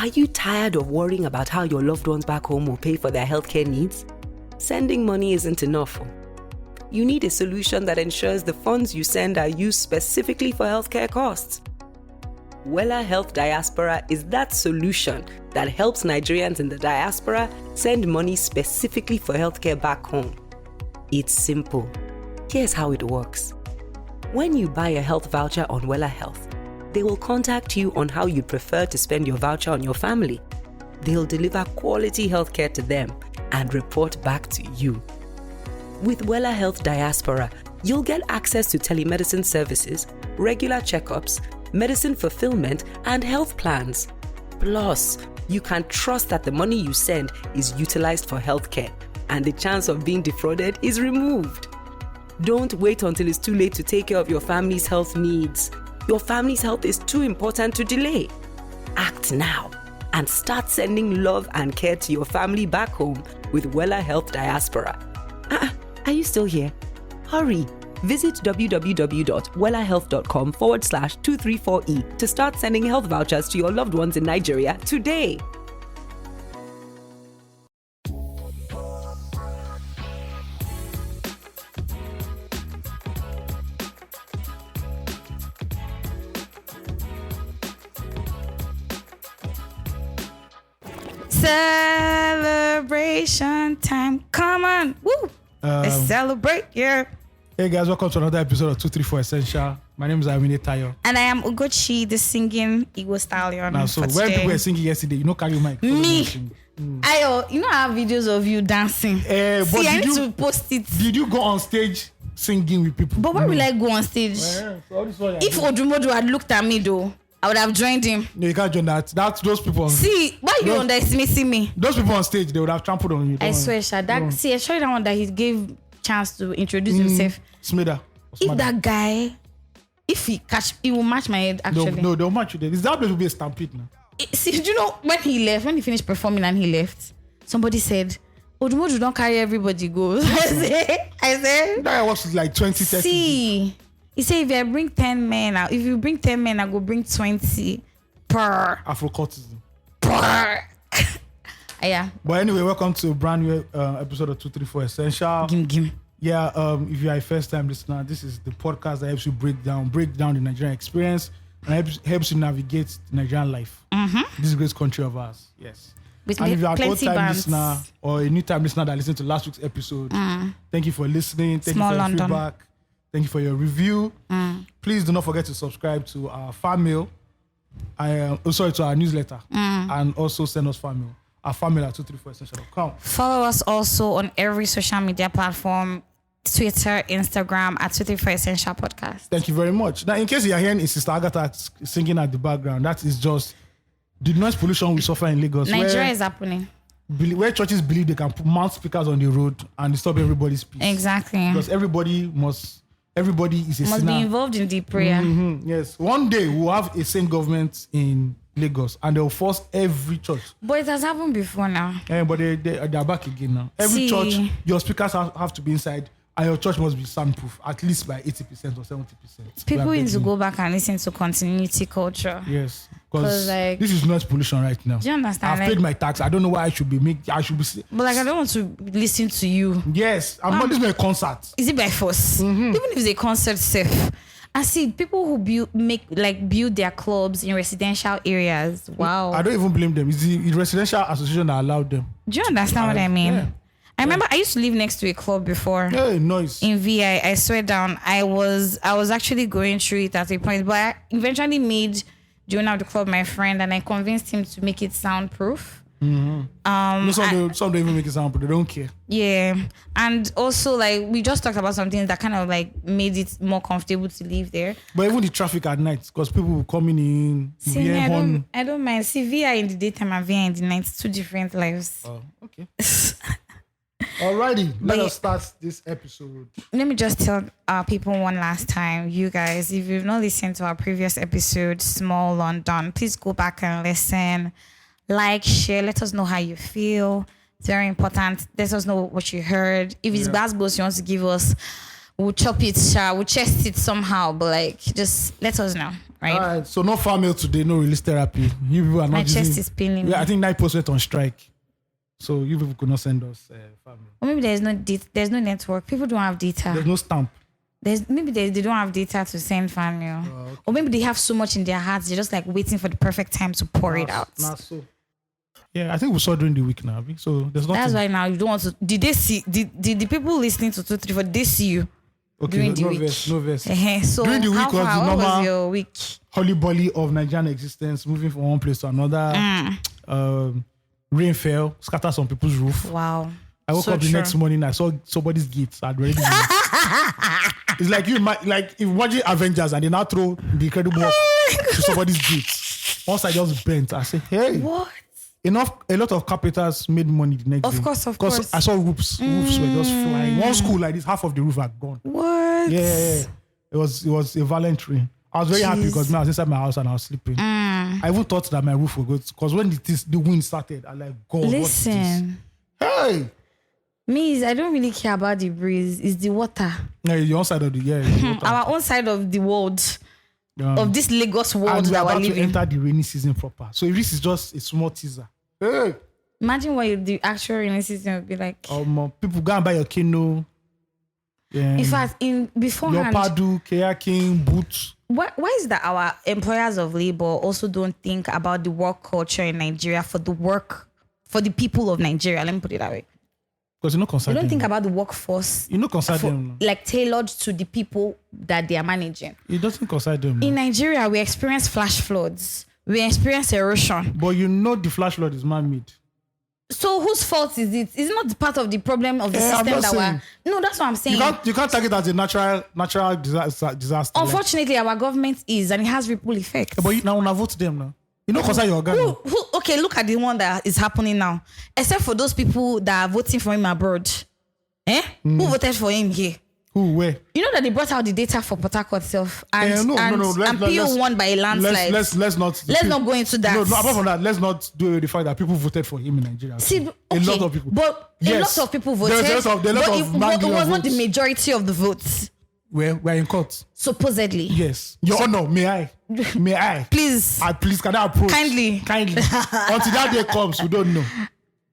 Are you tired of worrying about how your loved ones back home will pay for their healthcare needs? Sending money isn't enough. You need a solution that ensures the funds you send are used specifically for healthcare costs. WellaHealth Diaspora is that solution that helps Nigerians in the diaspora send money specifically for healthcare back home. It's simple. Here's how it works. When you buy a health voucher on WellaHealth, they will contact you on how you'd prefer to spend your voucher on your family. They'll deliver quality healthcare to them and report back to you. With WellaHealth Diaspora, you'll get access to telemedicine services, regular checkups, medicine fulfillment, and health plans. Plus, you can trust that the money you send is utilized for healthcare, and the chance of being defrauded is removed. Don't wait until it's too late to take care of your family's health needs. Your family's health is too important to delay. Act now and start sending love and care to your family back home with WellaHealth Diaspora. Are you still here? Hurry! Visit www.wellahealth.com/234E to start sending health vouchers to your loved ones in Nigeria today. Celebration time. Come on. Woo! Let's celebrate, yeah. Hey guys, welcome to another episode of 234 Essential. My name is AOT2 and I am Ugochi, the singing Igbo stallion. Now, so when people were singing yesterday, you know, carry mic. Me. I have videos of you dancing. But see, I need to post it. Did you go on stage singing with people? But why will I go on stage? If Odumodu had looked at me though, I would have joined him. No, you can't join that. That's those people. See, why you underestimating me? Those people on stage, they would have trampled on you. I swear, Shad. See, I showed that one that he gave chance to introduce himself. Smida. If that guy, if he will match my head. Actually, no, they'll match you there. That place will be a stampede now. See, do you know when he finished performing and he left, somebody said, "Odumodu don't carry everybody go." I said, that was like 20, 30. See. He said, if you bring 10 men, I go bring 20 per. Afro-cultism. Per. Yeah. But anyway, welcome to a brand new episode of 234 Essential. Gim. Yeah, if you are a first-time listener, this is the podcast that helps you break down the Nigerian experience and helps you navigate the Nigerian life. Mm-hmm. This great country of ours. Yes. With and if you are an old-time bands. listener or a new-time listener that listened to last week's episode, thank you for listening. Thank you for your feedback. Thank you for your review. Please do not forget to subscribe to our fan mail. To our newsletter. And also send us fan mail. Our fan mail at 234essential.com. Follow us also on every social media platform, Twitter, Instagram at 234essential podcast. Thank you very much. Now, in case you are hearing Sister Agatha singing at the background, that is just the noise pollution we suffer in Lagos. Nigeria is happening. Where churches believe they can mount speakers on the road and disturb everybody's peace. Exactly. Because everybody is a sinner. Must be involved in the prayer. Mm-hmm. Yes. One day we'll have a sane government in Lagos and they'll force every church. But it has happened before now. Yeah, but they're back again now. Every church, your speakers have to be inside and your church must be soundproof at least by 80% or 70%. People need to go back and listen to continuity culture. Yes. Because this is noise pollution right now. Do you understand? I've paid my tax. I don't know why I should be. But I don't want to listen to you. Yes. This is not a concert. Is it by force? Mm-hmm. Even if it's a concert safe. I see people who build their clubs in residential areas. Wow. I don't even blame them. It's the residential association that allowed them. Do you understand what I mean? Yeah. I remember I used to live next to a club before. Hey, nice. In VI, I swear down, I was actually going through it at a point, but I eventually made the owner of the club my friend, and I convinced him to make it soundproof. Mm-hmm. Some don't even make it soundproof. They don't care. Yeah, and also we just talked about something that kind of made it more comfortable to live there. But even the traffic at night, because people will coming in. See, I don't mind. See, VI in the daytime and VI in the night, 2 different lives. Oh, okay. Alrighty, let us start this episode. Let me just tell our people one last time, you guys, if you've not listened to our previous episode, Small London, please go back and listen, share, let us know how you feel. It's very important. Let us know what you heard. If it's basketballs you want to give us, we'll chop it, we'll chest it somehow, but just let us know. right? All right, so no farm mail today, no release therapy. You people are not My using, chest is paining me. I think 9% on strike. So you people could not send us farm mail. Or maybe there's no network. People don't have data. There's no stamp. They don't have data to send fan mail. Okay. Or maybe they have so much in their hearts, they're just like waiting for the perfect time to pour it out. Not so. Yeah, I think we saw during the week now. So there's nothing. That's why now you don't want to. Did they see? Did the people listening to 234? Did they see you? Okay, during the no week? verse, no verse. So during the week was the how normal was your week? holy bolly of Nigerian existence, moving from one place to another. Rain fell, scattered some people's roof. Wow. I woke up the next morning, I saw somebody's gates had already been It's like if you watch Avengers and they now throw the Incredible Hulk to somebody's gates. Once I just bent, I said, hey. What? A lot of carpenters made money the next day. Of course. Because I saw roofs were just flying. One school like this, half of the roof had gone. What? Yeah. It was a violent rain. I was very happy because I was inside my house and I was sleeping. I even thought that my roof would go, because when the wind started, I like, God, listen. What is this? Hey! Me, I don't really care about the breeze. It's the water. Yeah, your own side of the Our own side of the world. Of this Lagos world and that we're living. living. To enter the rainy season proper. So if this is just a small teaser. Hey! Imagine what the actual rainy season would be like. People go and buy your canoe. Yeah. In fact, beforehand, your paddle, kayaking, boots. Why is that our employers of labor also don't think about the work culture in Nigeria for the people of Nigeria? Let me put it that way. Because they don't think about the workforce. Them. Like tailored to the people that they are managing. It doesn't concern them. In Nigeria, we experience flash floods. We experience erosion. But the flash flood is man-made. So whose fault is it? Is it not part of the problem of the system No, that's what I'm saying. You can't take it as a natural disaster. Unfortunately, our government is, and it has ripple effects. But now I vote them now. You know, concern your organ. Okay, look at the one that is happening now. Except for those people that are voting for him abroad. Who voted for him here? Who? Where? You know that they brought out the data for Port Harcourt itself, and and PO won by a landslide. Let's not go into that. No, apart from that, let's not do the fact that people voted for him in Nigeria. A lot of people. But a lot of people voted. There's a lot of it was not the majority of the votes. We're in court. Supposedly. Yes. Your Honor, may I? Please. Please, can I approach? Kindly. Until that day comes, we don't know.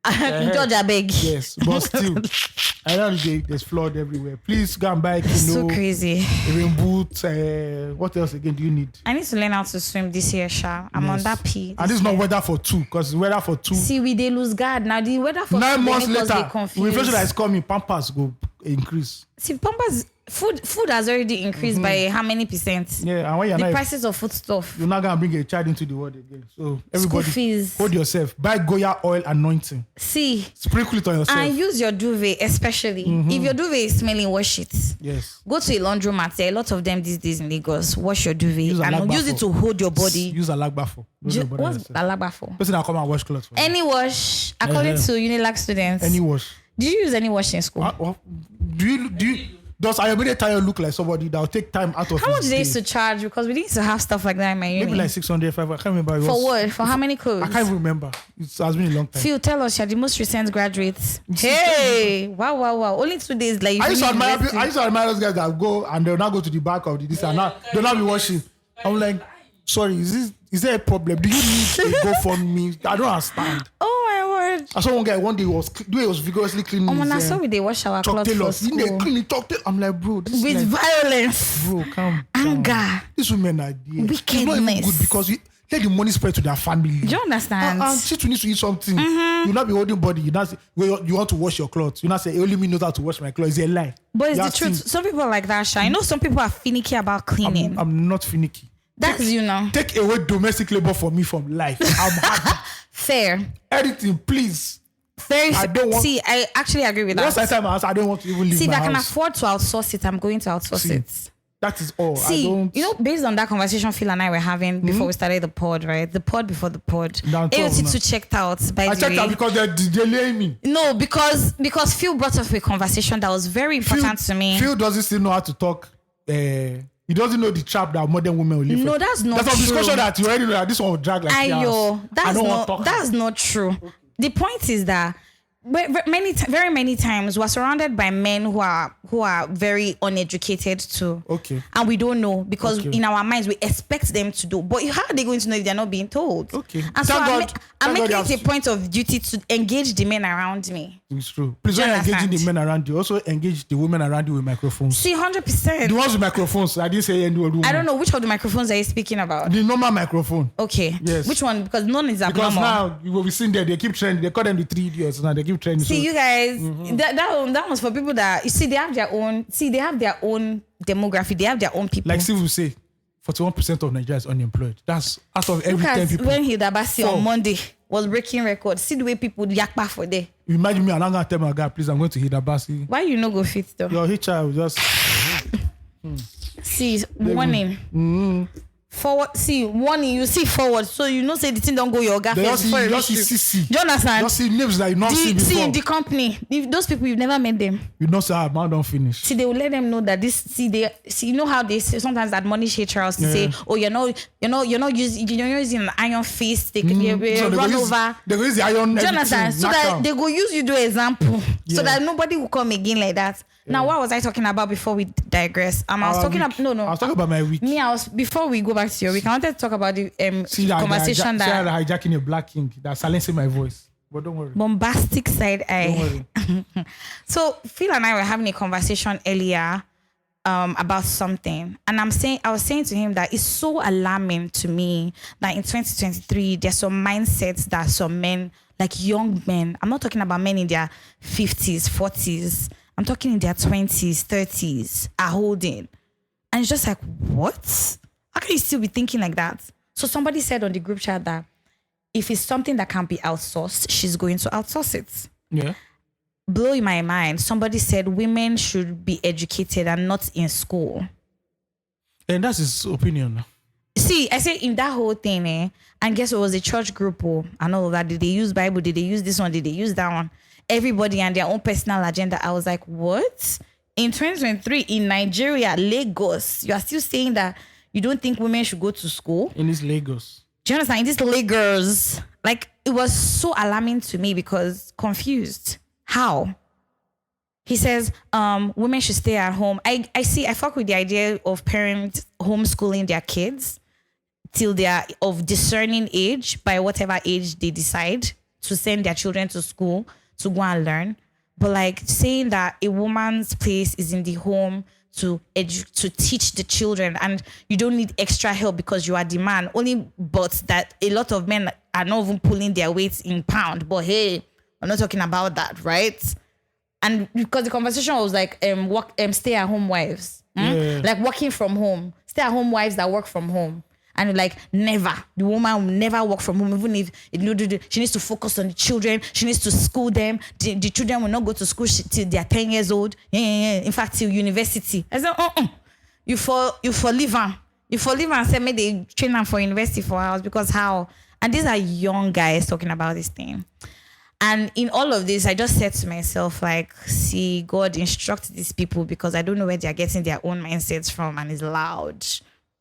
Judge, I beg. Yes, but still, I know there's flood everywhere. Please go and buy so crazy. Rain boots. What else again do you need? I need to learn how to swim this year, Sha. I'm on that P. And this is not weather for two, because weather for two. See, they lose guard. Now the weather for 9 two, months later, with inflation that is coming, Pampers go increase. See, Pampers food has already increased by how many percent? Yeah, and when the prices of food stuff. You're not gonna bring a child into the world again. So everybody, school fees. Hold yourself. Buy Goya oil anointing. See, sprinkle it on yourself and use your duvet, especially if your duvet is smelling. Wash it. Yes. Go to a laundromat. There are a lot of them these days in Lagos. Wash your duvet and use it to hold your body. Use a lagbafo. What's a lagbafo? Person that come and wash clothes for you. Any wash, according to Unilag students. Any wash. Did you use any wash in school? Does Ayobide Tayo look like somebody that will take time out of How much they used to charge? Because we used to have stuff like that in my uni. Maybe like 600, 500. I can't remember. For what? For how many clothes? I can't even remember. It has been a long time. Phil, tell us, you're the most recent graduate. Hey! Wow. Only 2 days. Like I used to admire those guys that go and they'll now go to the back of this and now they'll not be washing. I'm like, sorry, is there a problem? Do you need a GoFundMe? I don't understand. Oh my word. I saw one guy one day was vigorously cleaning when I saw they wash our clothes for school. They clean it, I'm like, bro, this with is violence. Bro, calm anger. Down. These women are there. Wickedness. It's not even good because let the money spread to their family. Do you understand? Since you need to eat something, you not be holding body. You not say, you want to wash your clothes. You not say, only me knows how to wash my clothes. It's a lie. But it's the truth. Some people are like that, Sha. I know some people are finicky about cleaning. I'm not finicky. That's you know. Take away domestic labor for me from life. I'm happy. Fair. Anything, please. Very. I actually agree with that. Once I tell my house, I don't want to even leave my house. If I can afford to outsource it, I'm going to outsource it. That is all. Based on that conversation Phil and I were having before we started the pod, right? The pod before the pod. AOT2 checked out, by the way. I checked out because they're delaying me. No, because Phil brought up a conversation that was very important to me. Phil doesn't still know how to talk. He doesn't know the trap that modern women will live. No, that's not true. There's some discussion that you already know that this one will drag like that's not true. The point is that very many times we're surrounded by men who are who are very uneducated too. Okay. And we don't know because in our minds we expect them to do. But how are they going to know if they're not being told? Okay. And so I'm making it a point of duty to engage the men around me. It's true. Please, when engaging the men around you, also engage the women around you with microphones. See, 100%. The ones with microphones. I didn't say any woman. I don't know which of the microphones are you speaking about. The normal microphone. Okay. Yes. Which one? Because none is abnormal. Because now you will be seen there. They keep trending. They call them the 3 idiots. Now they keep trending. See, you guys, that was for people that you see. They have their own. See, they have their own demography. They have their own people. Like Steve will say, 41% of Nigeria is unemployed. That's out of every 10 people. When Hilda Basi on Monday was breaking records, see the way people yakpa for there. You imagine me, and I'm gonna tell my guy, please, I'm going to Hilda Basi. Why you no go fit though? Your HR will just see warning. Forward, see warning. You see forward, so you know say the thing don't go your guy. Just see. Do you understand? Just see names that you not seen before. See in the company, if those people you've never met them. You know, sir, man, don't finish. See, they will let them know that this. See, you know how they say sometimes that money haters to say, oh, you're not using an iron fist. They so run over. They go use the iron. Do you understand? So that they go use you do example, so that nobody will come again like that. Now, what was I talking about before we digress? I was talking about I was talking about my week. Before we go back to your week, I wanted to talk about the conversation that hijacking a black king, that's silencing my voice. But don't worry. Bombastic side eye. Don't worry. So Phil and I were having a conversation earlier about something, and I was saying to him that it's so alarming to me that in 2023 there's some mindsets that some men, like young men, I'm not talking about men in their 50s, 40s. I'm talking in their 20s, 30s, are holding. And it's just like, what? How can you still be thinking like that? So somebody said on the group chat that if it's something that can be outsourced, she's going to outsource it. Yeah. Blowing my mind, somebody said women should be educated and not in school. And that's his opinion. See, I said in that whole thing, and guess what, was a church group, and all of that. Did they use Bible? Did they use this one? Did they use that one? Everybody and their own personal agenda. I was like, what? In 2023, in Nigeria, Lagos, you are still saying that you don't think women should go to school? In this Lagos. Do you understand? In this Lagos. Like, it was so alarming to me because confused. How? He says, women should stay at home. I fuck with the idea of parents homeschooling their kids till they are of discerning age, by whatever age they decide to send their children to school to go and learn. But like saying that a woman's place is in the home to teach the children, and you don't need extra help because you are the man. Only but that a lot of men are not even pulling their weights in pound. But hey, I'm not talking about that, right? And because the conversation was like stay-at-home wives. Yeah. Like working from home. Stay-at-home wives that work from home. And like never, the woman will never work from home, even if she needs to focus on the children. She needs to school them. The children will not go to school till they are 10 years old. Yeah. In fact, till university. I said, you for live and say, maybe they train them for university for hours, because how? And these are young guys talking about this thing. And in all of this, I just said to myself, like, see, God instruct these people, because I don't know where they're getting their own mindsets from, and it's loud.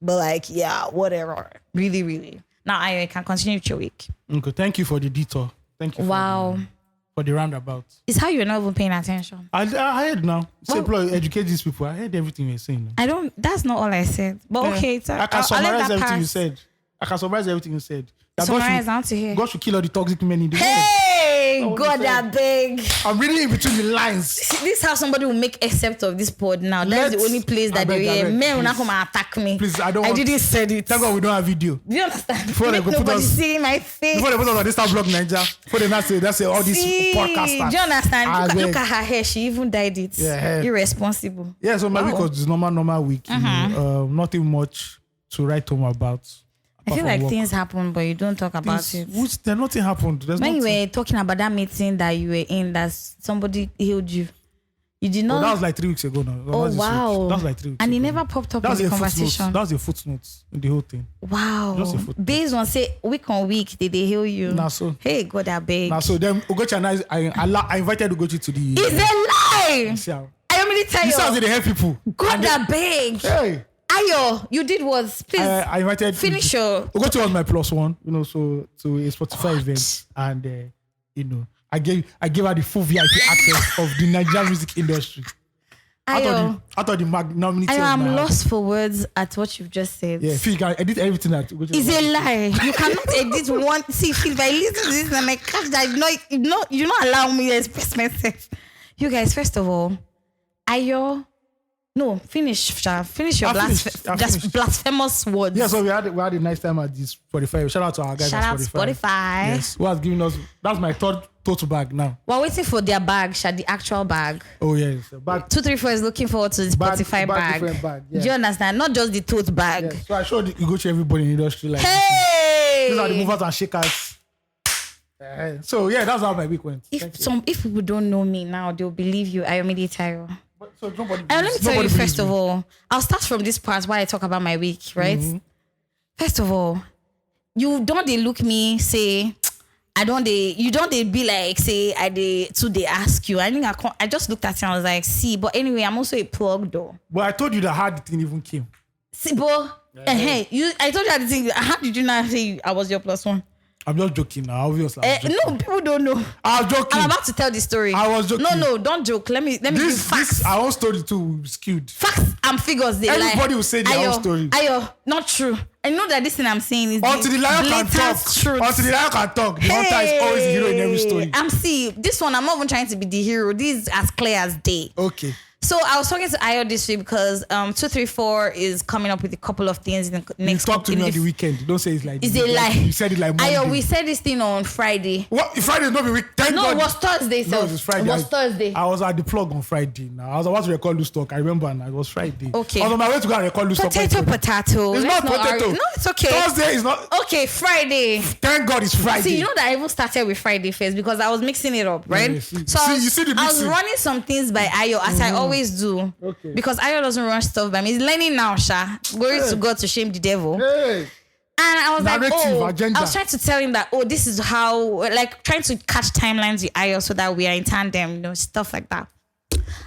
But like, yeah, whatever. Really, really. Now I can continue with your week. Okay, thank you for the detour. Thank you for the roundabout. It's how you're not even paying attention. I heard now. Simply educate these people. I heard everything you're saying. That's not all I said. But okay, I can summarize everything you said. Summarize, I want to hear. God should kill all the toxic men in the world. Hey, God, that big. I'm reading in between the lines. This is how somebody will make accept of this pod now. That's the only place that men will not come and attack me. Please, I didn't say it. Thank God we don't have video. Do you understand? Before they go put us, see my face. Before they put us on this blog Nigeria. Before they not say all these podcasters. Do you understand? Look at her hair. She even dyed it. Yeah, irresponsible. Yeah, so my week was normal week. Nothing much to write home about. I feel like things happen, but you don't talk about it. Nothing happened. When you were talking about that meeting that you were in, that somebody healed you, you did not. That was like 3 weeks ago now. Oh, wow. That was like 3 weeks and ago. it never popped up in the conversation. That was a footnote in the whole thing. Wow. Based on, say, week on week, did they heal you? Nah, so. Hey, God, I beg. Nah, so then Ugochi and I invited Ugochi to the... It's a lie! I want me to tell you. This sounds like they help people. God, I beg. Hey. Ayo, you did what? Please. I invited. Finish your. Ugochi was my +1, so to a Spotify event, and I gave her the full VIP access of the Nigerian music industry. out of the magnanimity. I'm lost for words at what you've just said. Yeah, Phil, you can edit everything that. It's a lie. You cannot edit one. See, Phil, if I listen to this and I catch that, you not allow me to express myself. You guys, first of all, finish your blasphemous words. Yeah, so we had a nice time at this Spotify. Shout out to our guys at Spotify. Yes, who has given us, that's my third tote bag now. We're waiting for their bag, the actual bag. Oh yes, bag. 234 is looking forward to the Spotify bag. Yeah. Do you understand? Not just the tote bag. Yes. So I showed Ugochi everybody in the industry like hey! These are the movers and shakers. So yeah, that's how my week went. If people don't know me now, they'll believe you. Ayomide Tayo. So nobody. Let me tell you first of all. I'll start from this part while I talk about my week, right? Mm-hmm. First of all, you don't they look me say you don't they be like say they ask you. I think I just looked at you and I was like, see, but anyway, I'm also a plug though. But I told you that how the thing even came. See, but I told you how the thing. How did you not say I was your plus one? I'm just joking now, obviously. No, people don't know. I was joking. I'm about to tell the story. I was joking. No, don't joke. Let me give facts. Our own story too skewed. Facts and figures. Everybody will say their own story. Not true. I know that this thing I'm saying is until the lion can talk. Truth. Until the lion can talk. The hunter is always the hero in every story. This one, I'm not even trying to be the hero. This is as clear as day. Okay. So I was talking to Ayo this week because 234 is coming up with a couple of things in the next. You talk to me on the weekend. Don't say it's like. It's a lie. You said it like Monday. Ayo, we said this thing on Friday. What? Friday is not the week. Thank God. No, it was Thursday. No, it was Friday. It was Thursday. I was at the plug on Friday. Now I was about to record loose talk. I remember, and it was Friday. Okay. I was on my way to go and record loose talk. Potato. It's not potato. No, it's okay. Thursday is not. Okay, Friday. Thank God it's Friday. See, you know that I even started with Friday first because I was mixing it up, right? Yeah, you see the mixing. I was running some things by Ayo as I always do. Okay. Because Ayo doesn't run stuff by me. He's learning now, Sha. Glory to God to shame the devil. Hey. And I was agenda. I was trying to tell him that, this is how, like, trying to catch timelines with Ayo so that we are in tandem, stuff like that.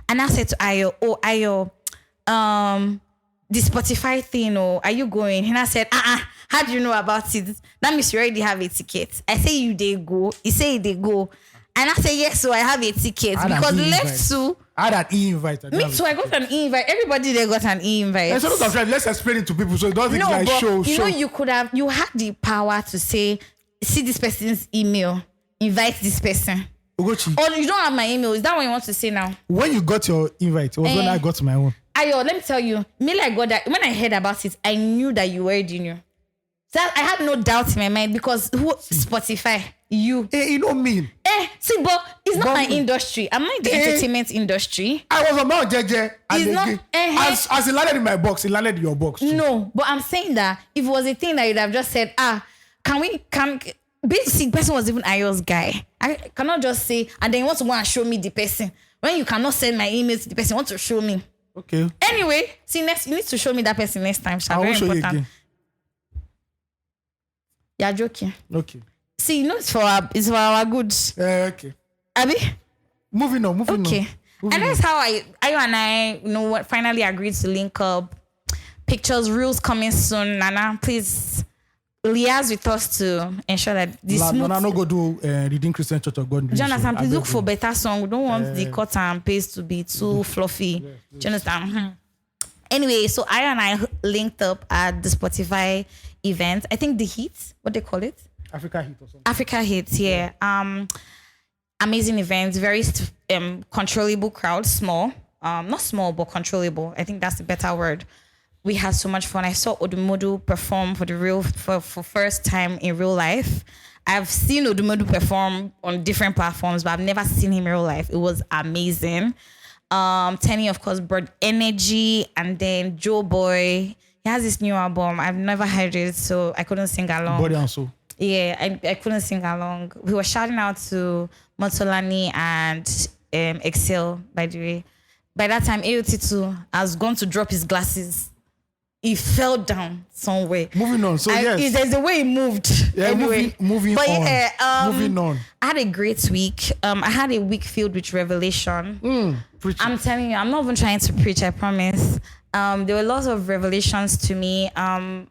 And I said to Ayo, the Spotify thing, are you going? And I said, how do you know about it? That means you already have a ticket. I say they go. He say they go. And I say, yes, so I have a ticket. Because left to... I had an e-invite. Me too, I got an e-invite. Everybody there got an e-invite. Let's explain it to people so it doesn't show. You had the power to say, see this person's email, invite this person. Ugochi. Or you don't have my email. Is that what you want to say now? When you got your invite, it was when I got my own. Ayo, let me tell you, I got that. When I heard about it, I knew that you already knew. So I had no doubt in my mind because Spotify, you. You know me. But it's not my industry. I'm not in the entertainment industry. I was about JJ. It's not. As it landed in my box, it landed in your box too. No, but I'm saying that if it was a thing that you'd have just said, basically, the person was even Ayo's guy. I cannot just say, and then you want to go and show me the person. When you cannot send my emails to the person, you want to show me. Okay. Anyway, you need to show me that person next time. I will show you again. You're joking. Okay. See, it's for our goods. Okay. Abi? Moving on. Okay. And that's how Ayo and I, finally agreed to link up. Pictures, reels coming soon. Nana, please liaise with us to ensure that this Nana no go do Redeemed Christian Church of God. Jonathan, please look for better song. We don't want the cut and paste to be too fluffy. Yes. Do you understand? Anyway, so Ayo and I linked up at the Spotify event. I think the Heat, what they call it? Africa Heat or something. Africa Heat, yeah. Amazing events, very controllable crowd, small. Not small, but controllable. I think that's the better word. We had so much fun. I saw Odumodu perform for first time in real life. I've seen Odumodu perform on different platforms, but I've never seen him in real life. It was amazing. Tenny, of course, brought energy, and then Joe Boy, he has this new album. I've never heard it, so I couldn't sing along. Body and Soul. Yeah, I couldn't sing along. We were shouting out to Motolani and Excel, by the way. By that time, AOT2 has gone to drop his glasses. He fell down somewhere. Moving on. So yes. There's a way he moved. Yeah, anyway. moving on. Yeah, moving on. I had a great week. I had a week filled with revelation. I'm telling you, I'm not even trying to preach, I promise. There were lots of revelations to me, and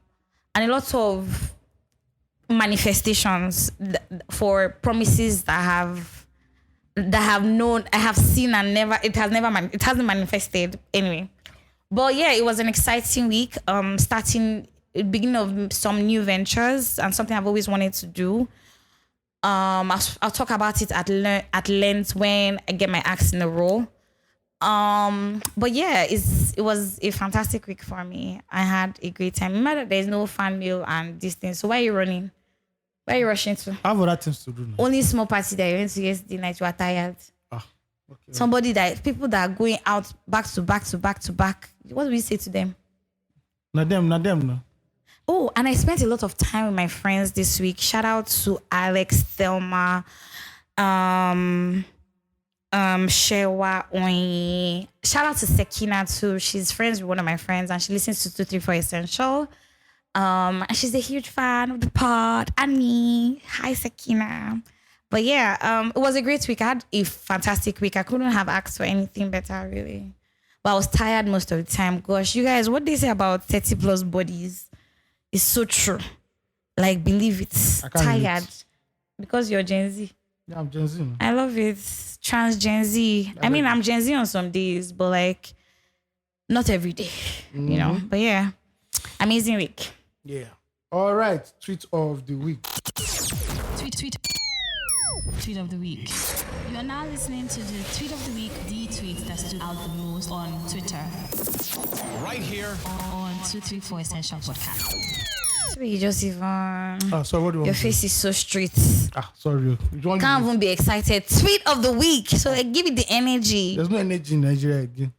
a lot of manifestations for promises that that I have seen and it hasn't manifested anyway. But yeah, it was an exciting week. Starting beginning of some new ventures and something I've always wanted to do. I'll talk about it at length when I get my acts in a row. But yeah, it was a fantastic week for me. I had a great time. Remember that there's no fan meal and this thing. So why are you running? Where are you rushing to? I have other things to do now. Only small party that you went to yesterday night, you are tired. Okay. People that are going out back to back to back to back. What do we say to them? Not them, no. Oh, and I spent a lot of time with my friends this week. Shout out to Alex, Thelma, Shewa, Oyi. Shout out to Sekina too. She's friends with one of my friends and she listens to 234 Essential. And she's a huge fan of the pod and me. Hi, Sekina. But yeah, it was a great week. I had a fantastic week. I couldn't have asked for anything better, really. But I was tired most of the time. Gosh, you guys, what they say about 30 plus bodies is so true. Like, believe it. Tired. Because you're Gen Z. Yeah, I'm Gen Z. I love it. Trans Gen Z. I mean, I'm Gen Z on some days, but like, not every day, you know. But yeah, amazing week. Yeah. All right. Tweet of the week. Tweet of the week. You are now listening to the tweet of the week, the tweet that stood out the most on Twitter. Right here on 234 Essential Podcast. Sorry, Joseph. Sorry, what do you want? Your face is so straight. Sorry. Can't even be excited. Tweet of the week. So like, give it the energy. There's no energy in Nigeria again.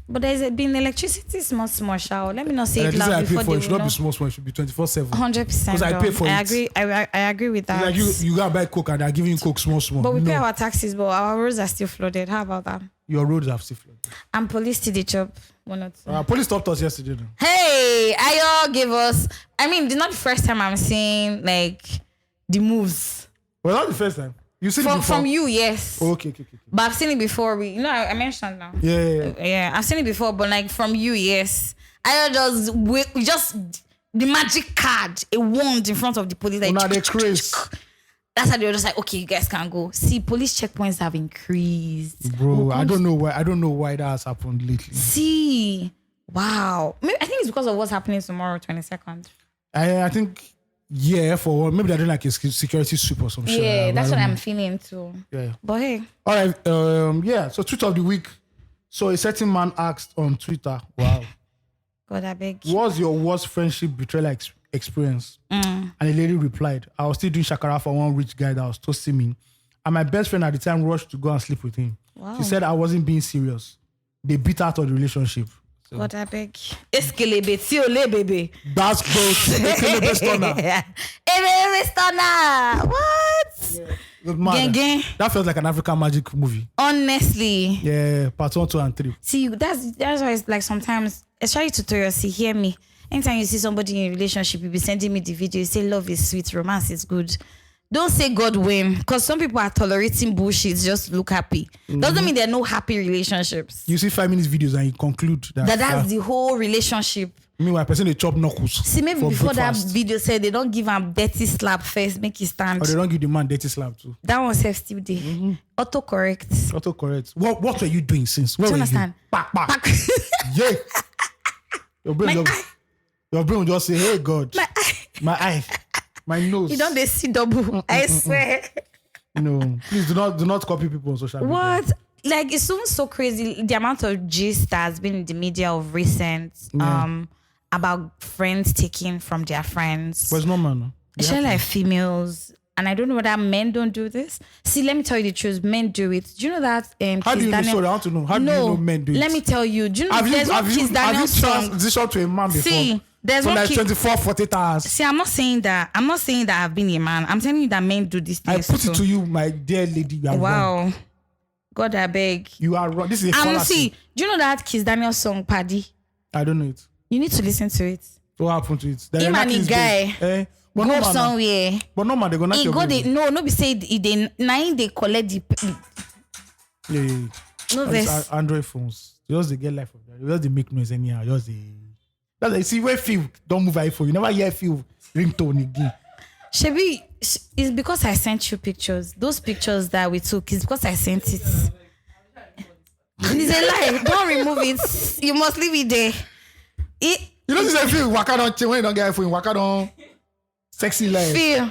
But there's been electricity small shower. Let me not say it loud before they it should not be small. It should be 24/7. 100%. Because I pay for it. I agree with that. Like you gotta buy Coke and they're giving you Coke small. But we pay our taxes, but our roads are still flooded. How about that? Your roads are still flooded. And police did the job. 1 or 2. Police stopped us yesterday. Though. Hey, Ayo gave us. I mean, it's not the first time I'm seeing like the moves. Well, not the first time. You seen it before? From you, yes. Okay. But I've seen it before. I mentioned now. Yeah. I've seen it before, but like from you, yes. I just the magic card, a wand in front of the police. Like, now they crazy. That's how they were just like, okay, you guys can go. See, police checkpoints have increased. Bro, I don't know why that has happened lately. See, wow. Maybe I think it's because of what's happening tomorrow, 22nd. I think. Yeah, maybe they're doing like a security sweep or some shit. Yeah, that's what I'm feeling too. Yeah. But hey. All right. So tweet of the week. So a certain man asked on Twitter, wow. God, I beg. What's your worst friendship betrayal experience? And a lady replied, I was still doing shakara for one rich guy that was toasting me. And my best friend at the time rushed to go and sleep with him. Wow. She said I wasn't being serious. They beat out of the relationship. So. God, I beg. Eskelebe, tiole, baby. That's close. Eskelebe stunner. Eskelebe stunner. What? Yeah. Gang. That feels like an African magic movie. Honestly. Yeah, part 1, 2, and 3. See, that's why it's like sometimes, especially tutorials, see, hear me. Anytime you see somebody in a relationship, you be sending me the video, you say love is sweet, romance is good. Don't say God win, because some people are tolerating bullshit just to look happy. Doesn't mean there are no happy relationships. You see 5 minutes videos and you conclude that's the whole relationship. Meanwhile, person they chop knuckles. See, maybe before breakfast. That video said they don't give him dirty slap first, make it stand. Or they don't give the man dirty slap too. That one says still there. Autocorrect. What were you doing since? What do you were understand? Back. Yeah. Your brain will just say, hey God, my eye. My nose. You don't see double. I swear. No, please do not copy people on social media. What? Like, it's so crazy the amount of gist that has been in the media of recent about friends taking from their friends. But it's normal, no? Especially like females. And I don't know whether men don't do this. See, let me tell you the truth. Men do it. Do you know that? How do you know? Sorry, I want to know. How do you know men do it? Let me tell you. Do you know there's one Kiss Daniel song? Have you transitioned to a man before? See, there's for one like 24, 48 hours. See, I'm not saying that I've been a man. I'm telling you that men do these things. I put it to you, my dear lady. You are wrong. God, I beg. You are wrong. This is a fallacy. See, do you know that Kiss Daniel song, Paddy? I don't know it. You need to listen to it. What happened to it? Him and the guy go somewhere. But no man, they're gonna no be say they collect the. Yeah. No verse. Android phones. Just they get life of that. Just they make noise anyhow. Just they. That's like, see where feel don't move iPhone. You never hear feel ringtone again. Shebi, it's because I sent you pictures. Those pictures that we took is because I sent it. It's a lie. Don't remove it. You must leave it there. You know, this is a waka don't when you don't get iPhone, waka don't sexy life. Feel.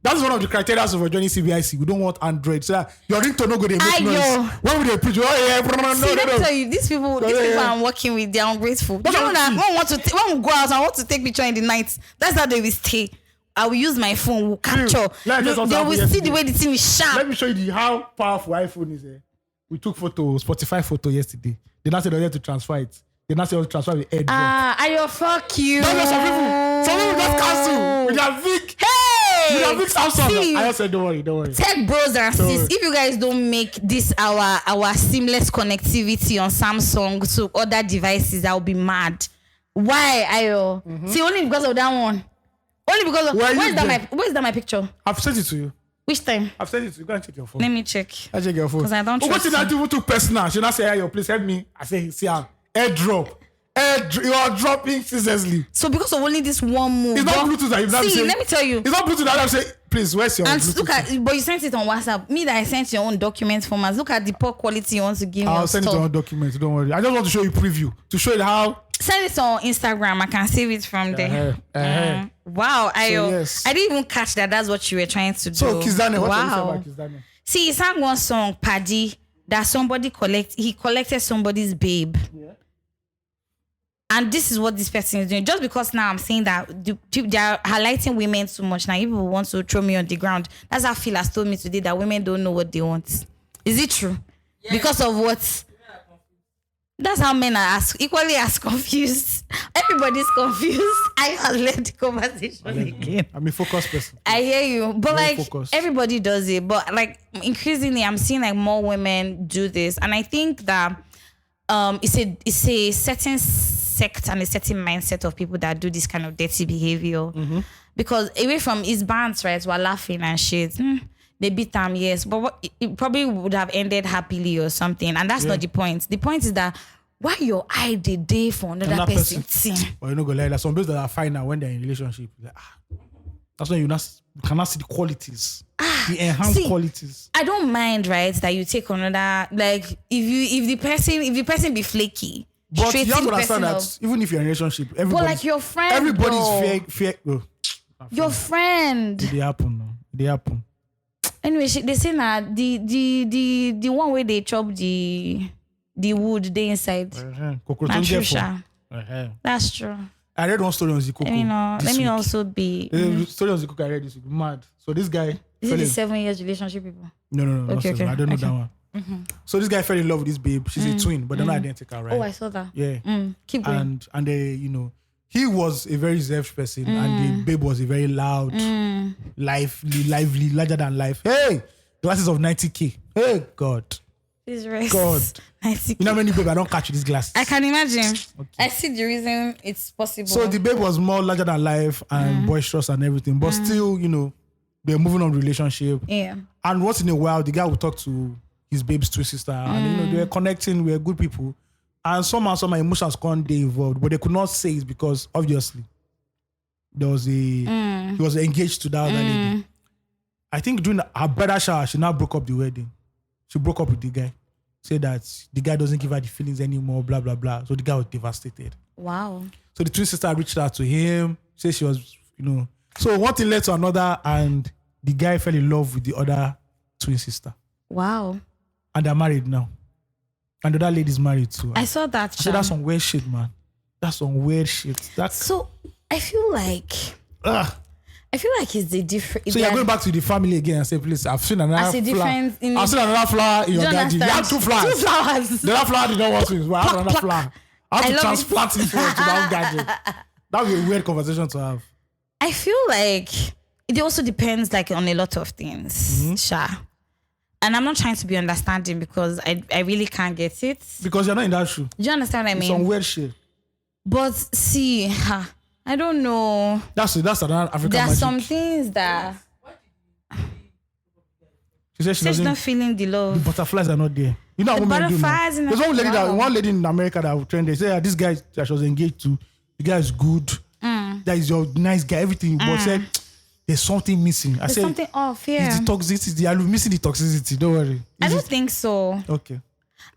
That's one of the criteria of joining CBIC. We don't want Android. So your ringtone no go they make noise. When would they preach? Oh yeah, Let me tell you, these people I'm working with, they're ungrateful. You know that when we go out, I want to take picture in the night. That's how they will stay. I will use my phone, will capture. They will see the way the thing is sharp. Let me show you how powerful iPhone is. We took photos, Spotify photo yesterday. They now said they had to transfer it. They now said to transfer with AirDrop. Ayo, fuck you. Some people just cancel with their Vic. Hey! With their Vic Samsung. I just said, don't worry. Tech bros and sis, if you guys don't make this our seamless connectivity on Samsung to other devices, I'll be mad. Why, Ayo? See, only because of that one. Only because of... Where's that my picture? I've sent it to you. Which time? I've sent it to you. Go and check your phone. Let me check. I check your phone. Because I don't trust you. What did I do to personal? She not say, hey, yo, please help me. I say, see, AirDrop. You are dropping ceaselessly. So because of only this one move. It's not Bluetooth that you see, let me tell you. It's not Bluetooth that I'm saying, please, where's your Bluetooth? Look at, but you sent it on WhatsApp. Me that I sent your own document format. Look at the poor quality you want to give me. I'll send it on documents, don't worry. I just want to show you preview. To show you how. Send it on Instagram. I can save it from there. Wow, yes. I didn't even catch that. That's what you were trying to do. So Kizane, what wow. you say about Kizane? See, he sang one song, Paddy, that somebody he collected somebody's babe. Yeah. And this is what this person is doing. Just because now I'm saying that they are highlighting women too much. Now people want to throw me on the ground. That's how Phil has told me today that women don't know what they want. Is it true? Yeah. Because of what? That's how men are equally as confused. Everybody's confused. I have led the conversation again. I'm a focused person. I hear you. But very like focused. Everybody does it. But like increasingly I'm seeing like more women do this. And I think that it's a certain sect and a certain mindset of people that do this kind of dirty behavior. Mm-hmm. Because away from his bands, right, we're laughing and shit. They beat them, yes, but it probably would have ended happily or something. And that's not the point. The point is that why your eye the day for another person. Or you know, go like that. Some people that are fine now when they're in a relationship. Like, that's when you cannot see the qualities. The enhanced qualities. I don't mind, right, that you take another, like if the person be flaky. But you have to understand that even if you're in a relationship, like your friend, everybody's fair. Your friend. They happen. Anyway, they say that the one where they chop the wood they inside. That's true. I read one story on Zikoko. Let me also be. The story on Zikoko I read is mad. So this guy. Is it the 7 years relationship people? No. Okay. I don't know that one. Mm-hmm. So this guy fell in love with this babe. She's a twin, but they're not identical, right? Oh, I saw that. Yeah. Keep going. And they, he was a very reserved person, and the babe was a very loud, lively, larger than life. Hey, glasses of 90K. Hey, God. This race. God. 90K. You know how many babe I don't catch these glasses? I can imagine. Okay. I see the reason it's possible. So the babe was more larger than life and boisterous and everything, but still, they're moving on relationship. Yeah. And once in a while, the guy would talk to his babe's twin sister, and they were connecting. We were good people. And somehow emotions can't be involved, but they could not say it because obviously there was he was engaged to that other lady. I think during her bridal shower, she now broke up the wedding. She broke up with the guy, said that the guy doesn't give her the feelings anymore, blah blah blah. So the guy was devastated. Wow. So the twin sister reached out to him, said she was, So one thing led to another, and the guy fell in love with the other twin sister. Wow. And they're married now. And the other lady's married too. I saw that. I said, that's some weird shit, man. That's some weird shit. So I feel like it's a different. So you're going back to the family again and say, please, I've seen another flower. I've seen another flower in your garden. You have 2 flowers. 2 flowers. The other flower did not want to. I have another flower. I have to transplant it to that garden. That would be a weird conversation to have. I feel like it also depends on a lot of things. Sure. And I'm not trying to be understanding because I really can't get it. Because you're not in that shoe. Do you understand what I mean? Some weird shit. But see, I don't know. That's another African There are magic. some things that... She said she's not feeling the love. The butterflies are not there. You know what women do now? There's one lady in America that trended. They said this guy that she was engaged to, the guy is good. that is your nice guy, everything. But said there's something missing. There's something off, yeah. It's the toxicity. I'm missing the toxicity. Don't worry. I don't think so. Okay.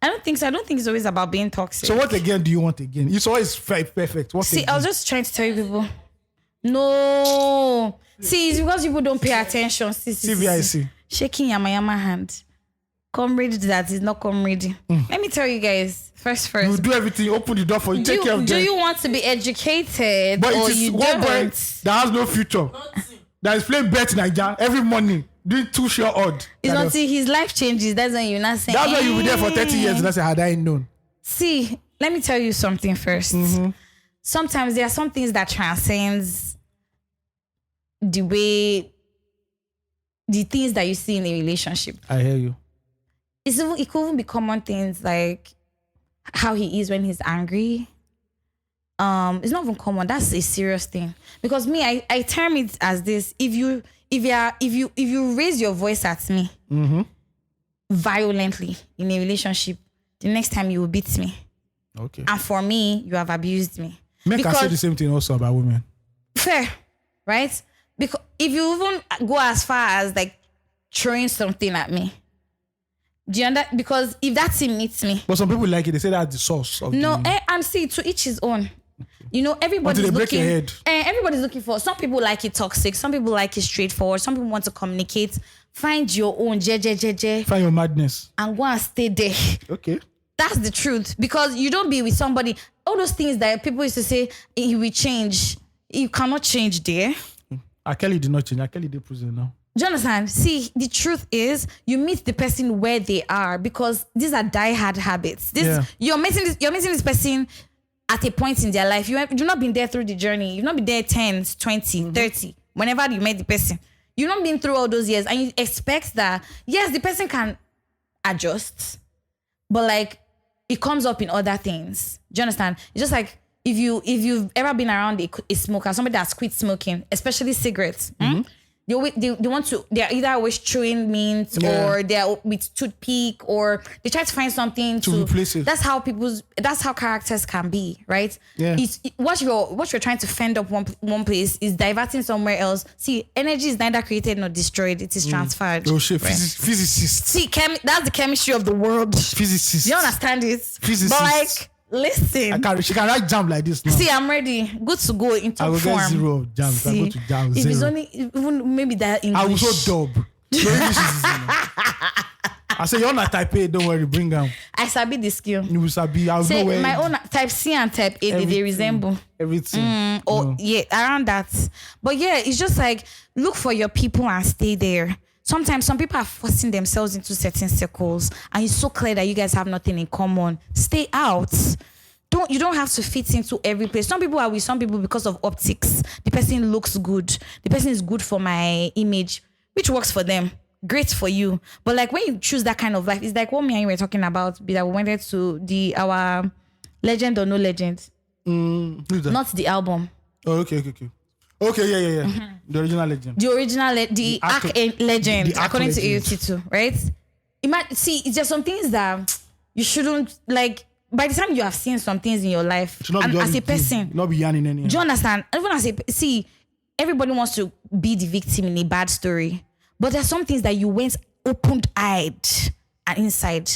I don't think so. I don't think it's always about being toxic. So what again do you want again? It's always perfect. What See, again? I was just trying to tell you people. No. See, it's because people don't pay attention. CVIC. Shaking Yama hand. Comrade that is not comrade. Let me tell you guys. First. You do everything. Open the door for you. Take care of them. Do you want to be educated But or it is you one boy don't? that has no future. That is playing bet in Nigeria every morning. Doing 2 sure odd. It's until his life changes. That's when you're not saying. That's why you'll be there for 30 years. And that's had I known. See, let me tell you something first. Sometimes there are some things that transcends the things that you see in a relationship. I hear you. It could even be common things like how he is when he's angry. It's not even common. That's a serious thing. Because me, I term it as this: if you raise your voice at me violently in a relationship, the next time you will beat me. Okay. And for me, you have abused me. Men can say the same thing also about women. Fair, right? Because if you even go as far as like throwing something at me, do you understand? Because if that thing meets me, but some people like it. They say that's the source of and see, to each his own. You know, everybody's looking. Everybody's looking for. Some people like it toxic. Some people like it straightforward. Some people want to communicate. Find your own Find your madness and go and stay there. Okay. That's the truth. Because you don't be with somebody. All those things that people used to say, he will change. You cannot change there. Kelly did not change. Kelly did prison now. Do you understand? See, the truth is, you meet the person where they are because these are die-hard habits. You're meeting this person at a point in their life. You've not been there through the journey. You've not been there 10, 20, 30. Whenever you met the person, you've not been through all those years, and you expect that yes, the person can adjust, but like it comes up in other things. Do you understand? It's just like if you've ever been around a smoker, somebody that's quit smoking, especially cigarettes. They want to. They're either always chewing mint or they're with toothpick or they try to find something to replace it. That's how characters can be, right? Yeah. What you're trying to fend up one place is diverting somewhere else. See, energy is neither created nor destroyed; it is transferred. Oh shit, right? Physicists. See, that's the chemistry of the world. Physicists. You understand it? Physicists. But like. Listen, she can write jam like this now. See, I'm ready. Good to go in top form. I will get 0 of jams. I go to jam 0. If it's only even maybe that English. I will so dub. I say you're not type A. Don't worry, bring them. I sabi the skill. You will sabi. I'll say know where my own type C and type A. They resemble everything. Yeah, around that. But yeah, it's just like look for your people and stay there. Sometimes some people are forcing themselves into certain circles and it's so clear that you guys have nothing in common. Stay out. You don't have to fit into every place. Some people are with some people because of optics. The person looks good. The person is good for my image, which works for them. Great for you. But like when you choose that kind of life, it's like what me and you were talking about, that we went to our Legend or No Legend. Who's that? Not the album. Oh, okay. Okay, yeah. The original legend. The original, the ARC legend, according to AOT2, right? See, it's just some things that you shouldn't, like, by the time you have seen some things in your life, and as a person, not be yarning any. Do you understand? Even everybody wants to be the victim in a bad story, but there's some things that you went open-eyed and inside.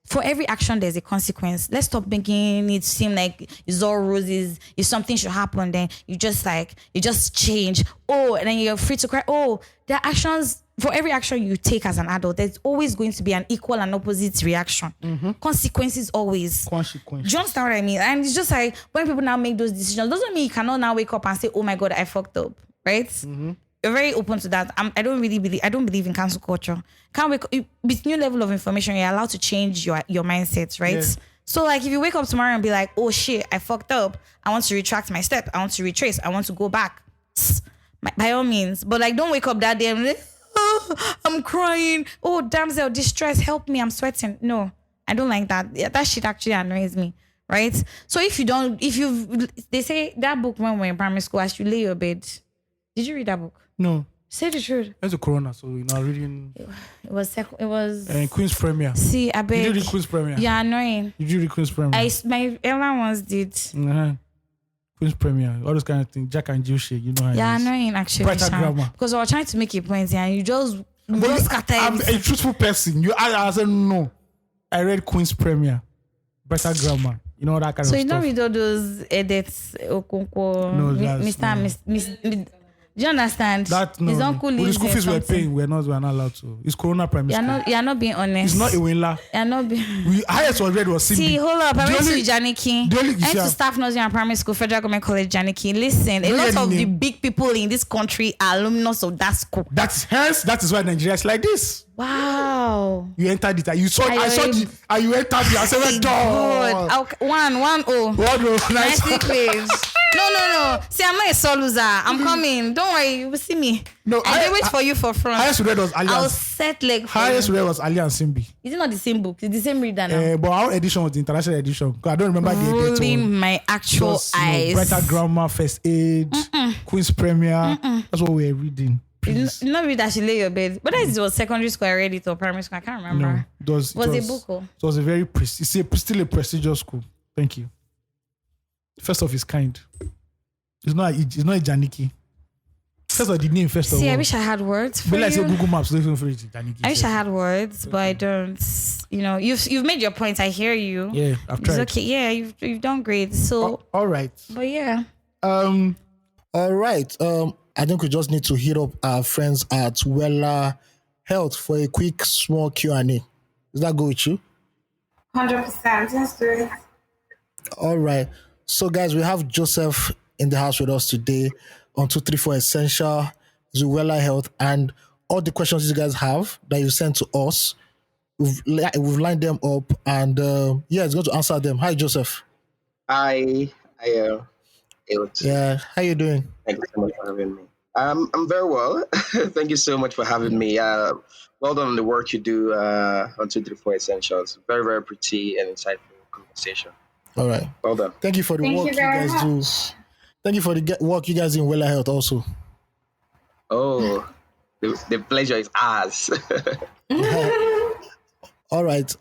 For every action, there's a consequence. Let's stop making it seem like it's all roses. If something should happen, then you just change. Oh, and then you're free to cry. Oh, there are actions. For every action you take as an adult, there's always going to be an equal and opposite reaction. Consequences always. Consequences. Do you understand what I mean? And it's just like when people now make those decisions, doesn't mean you cannot now wake up and say, "Oh my God, I fucked up." Right? You're very open to that. I don't believe in cancel culture. Can't wake up with new level of information. You're allowed to change your mindset, right? Yeah. So like if you wake up tomorrow and be like, "Oh shit, I fucked up. I want to retract my step. I want to retrace. I want to go back." By all means, but like don't wake up that day and be like, "Oh, I'm crying. Oh, damsel, distress, help me. I'm sweating." No, I don't like that. Yeah, that shit actually annoys me, right? So they say that book when we're in primary school, as you lay your bed. Did you read that book? No. Say the truth. It's a Corona, so you're not reading. It was Queen's Premier. See, I beg. Did you read Queen's Premier? Yeah, annoying. Did you read Queen's Premier? My elder ones did. Queen's Premier, all those kind of things. Jack and Jill shake, you know how Yeah, it is. annoying actually. Brighter grammar. Because I was trying to make a point here and you just scatter I'm everything. a truthful person. I said no. I read Queen's Premier. Better grammar. You know that kind So of you stuff. don't read all those edits, Okonkwo, No, Mr. Do you understand? That no. His uncle With the lives school in fees we're something. paying, we're not allowed to. It's Corona Primary School. You're not being honest. It's not a winla. You're not being... Highest was read was Simbi. See, hold up. I The went to only- Janiki. the only- I went yeah. to Staff Nursery and Primary School, Federal Government College, Janiki. Listen, a Don't lot hear of the the name. big people in this country are alumnus of that school. That is why Nigeria is like this. Wow. You entered it. You saw. I saw already- the. And you entered it. I said, Good. "Dog." Okay, 1-0. What no, nice. Nicely played. No. See, I'm not a sole loser. I'm coming. Don't worry. You will see me. No, I will wait for you for front. Highest read was I'll Alliance. set leg for Highest you. read was Ali and Simbi. Is it not the same book? It's the same reader now. But our edition was the international edition. 'Cause I don't remember the edit. Rolling my actual eyes. Brighter grammar, first aid, Queen's Premier. That's what we're reading. Please. You not read that she lay your bed. Whether it was secondary school I read it or primary school, I can't remember. No, it was a book. Oh? It was a very still a prestigious school. Thank you. First of its kind. It's not a Janiki. First of the name, first of all. See, I wish I had words for But like you. say Google Maps, don't for it, Janiki. I wish I had words, but I don't. You know, you've made your point. I hear you. Yeah, I've tried. It's okay. Yeah, you've done great. So, All right. but yeah. All right. I think we just need to hit up our friends at WellaHealth for a quick small Q&A. Is that good with you? 100%. Let's do it. All right. So, guys, we have Joseph in the house with us today on 234 Essential, WellaHealth, and all the questions you guys have that you sent to us, we've lined them up, and it's going to answer them. Hi, Joseph. Hi, AOT. Yeah, how you doing? Thank you so much for having me. I'm very well. Thank you so much for having me. Well done on the work you do on 234 Essentials. Very, very pretty and insightful conversation. All right. Well done. Thank you for the work you guys do. Thank you for the work you guys do in WellaHealth also. Oh, the pleasure is ours. All right.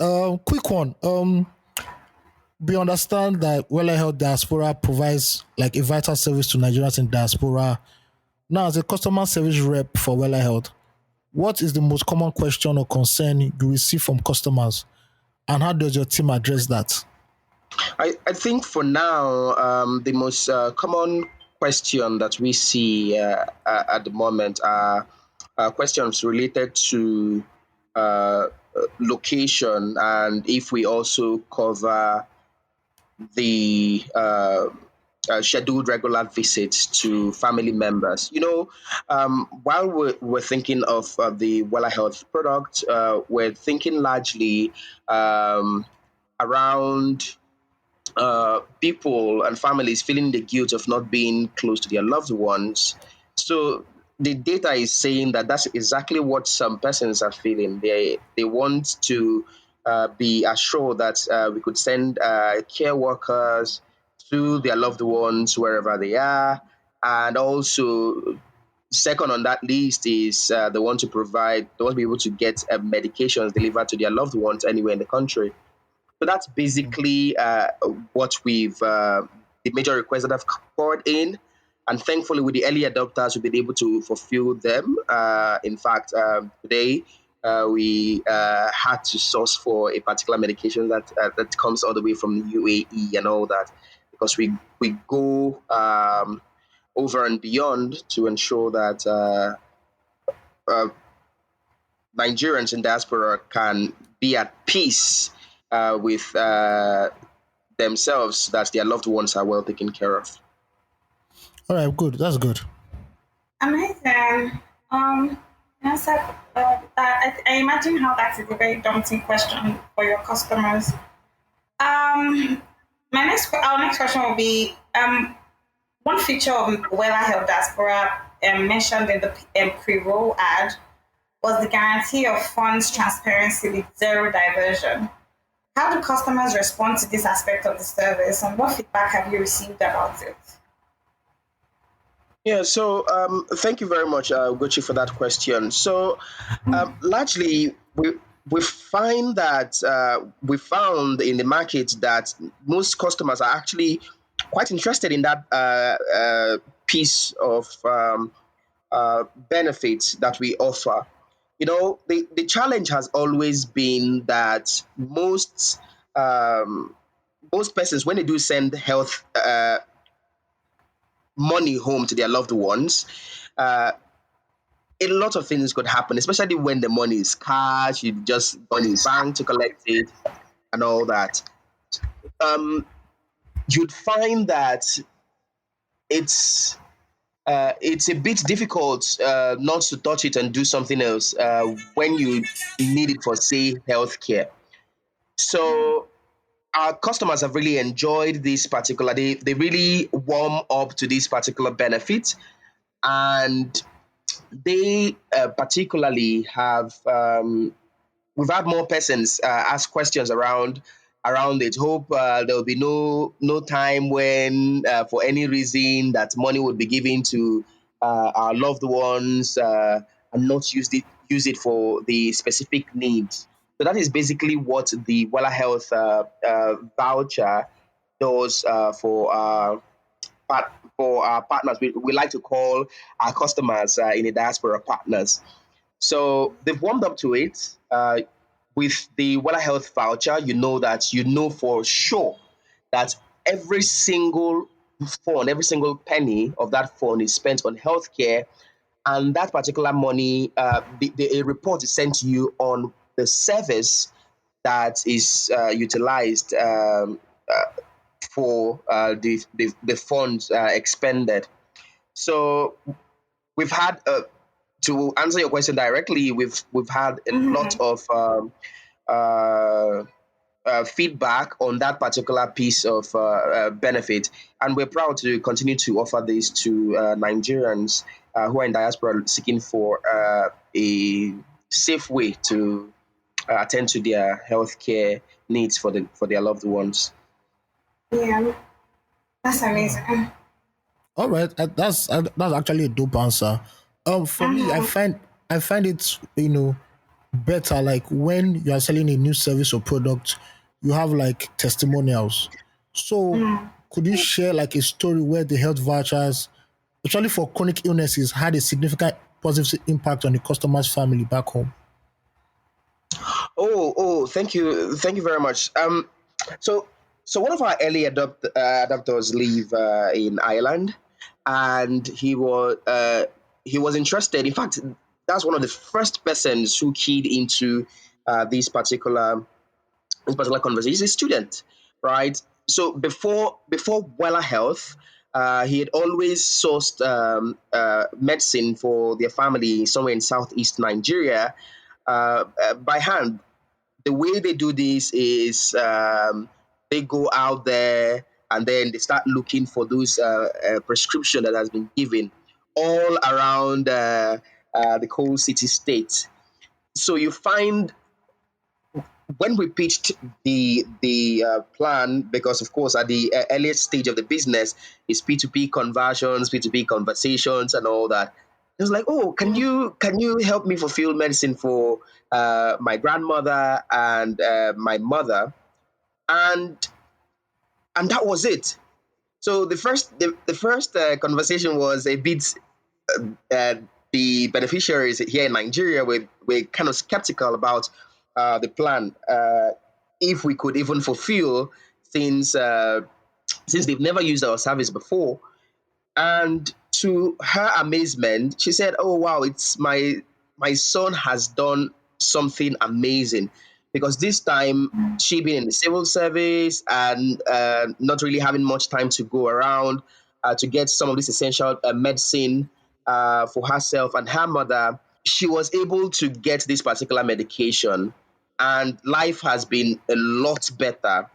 Quick one. We understand that WellaHealth Diaspora provides like a vital service to Nigerians in diaspora. Now, as a customer service rep for WellaHealth, what is the most common question or concern you receive from customers, and how does your team address that? I think for now, the most common question that we see at the moment are questions related to location, and if we also cover the scheduled regular visits to family members. You know, while we're thinking of the WellaHealth product, we're thinking largely around people and families feeling the guilt of not being close to their loved ones. So the data is saying that that's exactly what some persons are feeling. They want to be assured that we could send care workers to their loved ones wherever they are. And also, second on that list is they want to be able to get medications delivered to their loved ones anywhere in the country. So that's basically what the major requests that have poured in. And thankfully, with the early adopters, we've been able to fulfill them. In fact, today, we had to source for a particular medication that comes all the way from the UAE and all that, because we go over and beyond to ensure that Nigerians in diaspora can be at peace with themselves, that their loved ones are well taken care of. All right, good. That's good. Amazing. I imagine how that is a very daunting question for your customers. Our next question will be one feature of WellaHealth Diaspora mentioned in the pre-roll ad was the guarantee of funds transparency with zero diversion. How do customers respond to this aspect of the service, and what feedback have you received about it? Yeah, so thank you very much, Ugochi, for that question. So largely, we found in the market that most customers are actually quite interested in that piece of benefits that we offer. The challenge has always been that most persons, when they do send health money home to their loved ones, uh, a lot of things could happen, especially when the money is cash, you just go to the bank to collect it and all that. Um, you'd find that it's it's a bit difficult not to touch it and do something else when you need it for, say, healthcare. So our customers have really enjoyed this particular. They really warm up to this particular benefit, and they particularly have. We've had more persons ask questions around it. Hope there will be no time when, for any reason, that money would be given to our loved ones and not use it for the specific needs. So that is basically what the WellaHealth voucher does for our partners. We like to call our customers in the diaspora partners. So they've warmed up to it. With the WellaHealth voucher, you know for sure that every single every single penny of that fund is spent on healthcare, and that particular money, a report is sent to you on the service that is utilized for the funds expended. So we've had to answer your question directly, we've had a lot of feedback on that particular piece of benefit, and we're proud to continue to offer this to Nigerians who are in diaspora seeking for a safe way to attend to their healthcare needs for their loved ones. Yeah, that's amazing. All right, that's actually a dope answer. For me, I find it better, like when you are selling a new service or product, you have like testimonials. So could you share like a story where the health vouchers, especially for chronic illnesses, had a significant positive impact on the customer's family back home? Thank you very much. So one of our early adopters live in Ireland, and he was interested. In fact, that's one of the first persons who keyed into this particular conversation. He's a student, right? So before WellaHealth, he had always sourced medicine for their family somewhere in southeast Nigeria by hand. The way they do this is they go out there and then they start looking for those prescription that has been given all around the whole city state. So you find when we pitched the plan, because of course at the earliest stage of the business is P2P conversions, P2P conversations, and all that. It was like, oh, can you help me fulfill medicine for my grandmother and my mother, and that was it. So the first conversation was a bit. The beneficiaries here in Nigeria were kind of skeptical about the plan, if we could even fulfill, since they've never used our service before. And to her amazement, she said, "Oh wow, it's my son has done something amazing." Because this time, she being in the civil service and not really having much time to go around to get some of this essential medicine for herself and her mother, she was able to get this particular medication, and life has been a lot better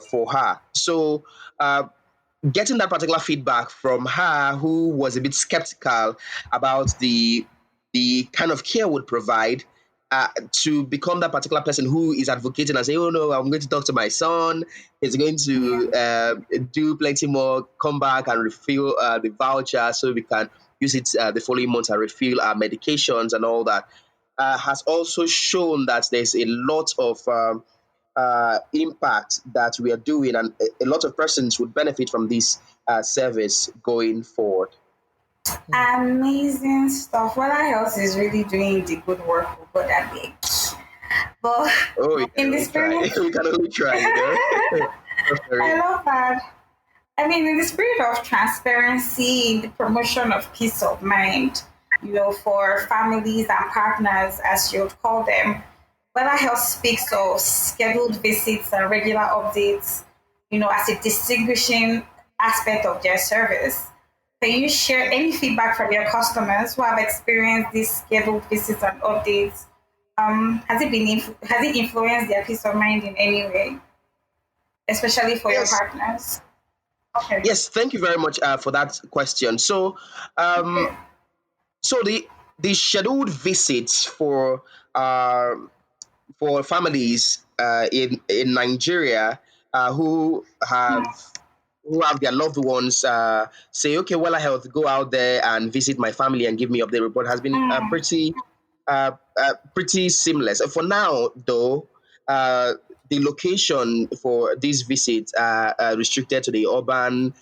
for her. So, getting that particular feedback from her, who was a bit skeptical about the kind of care would provide, to become that particular person who is advocating and say, "Oh no, I'm going to talk to my son. He's going to do plenty more. Come back and refill the voucher so we can use it the following month and refill our medications and all that." Has also shown that there's a lot of impact that we are doing, and a lot of persons would benefit from this service going forward. Amazing stuff. WellaHealth is really doing the good work for God that big. But Oh, we in can the only try. spirit, We can only try, I love that. I mean, in the spirit of transparency, the promotion of peace of mind, for families and partners, as you would call them, WellaHealth speaks of scheduled visits and regular updates, as a distinguishing aspect of their service. Can you share any feedback from your customers who have experienced these scheduled visits and updates? Has it influenced their peace of mind in any way, especially for your partners? Okay. Yes, thank you very much for that question. So, the scheduled visits for families in Nigeria who have their loved ones say, okay, WellaHealth, go out there and visit my family and give me update report, has been pretty seamless. For now, though, the location for these visits are restricted to the urban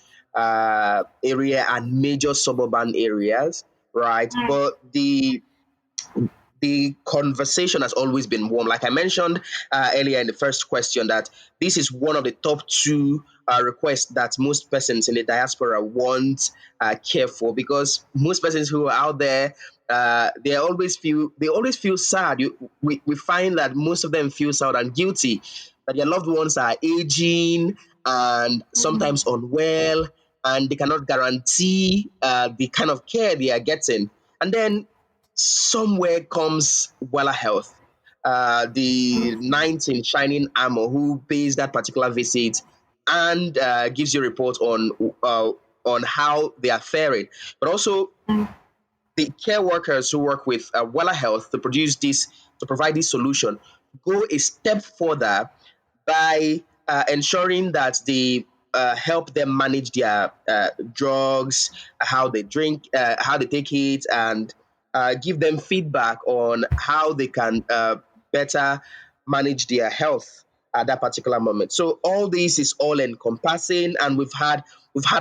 area and major suburban areas, right? But the conversation has always been warm. Like I mentioned earlier in the first question, that this is one of the top two requests that most persons in the diaspora want care for, because most persons who are out there, they always feel sad. We find that most of them feel sad and guilty that their loved ones are aging and sometimes unwell, and they cannot guarantee the kind of care they are getting. And then somewhere comes WellaHealth, the knight in shining armor who pays that particular visit and gives you a report on how they are faring. But also, the care workers who work with WellaHealth to provide this solution go a step further by ensuring that they help them manage their drugs, how they drink, how they take it, and give them feedback on how they can better manage their health at that particular moment. So all this is all encompassing, and we've had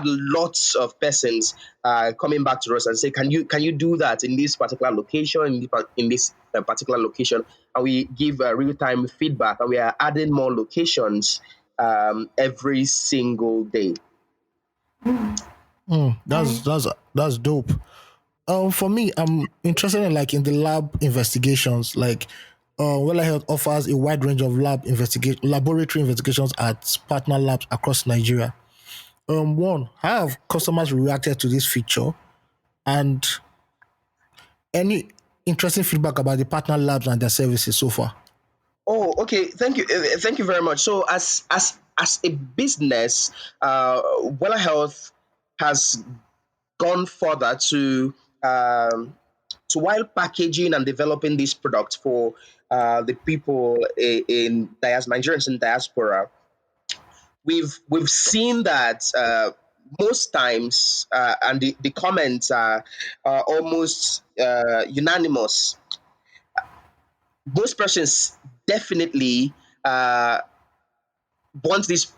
lots of persons coming back to us and say, can you do that in this particular location, in this particular location? And we give real time feedback, and we are adding more locations every single day. That's dope. For me, I'm interested in the lab investigations. WellaHealth offers a wide range of laboratory investigations at partner labs across Nigeria. One, how have customers reacted to this feature, and any interesting feedback about the partner labs and their services so far? Oh, okay. Thank you. Thank you very much. So, as a business, WellaHealth has gone further to while packaging and developing this product for the people in Nigerians in diaspora. We've seen that most times, and the comments are almost unanimous. Most persons definitely want this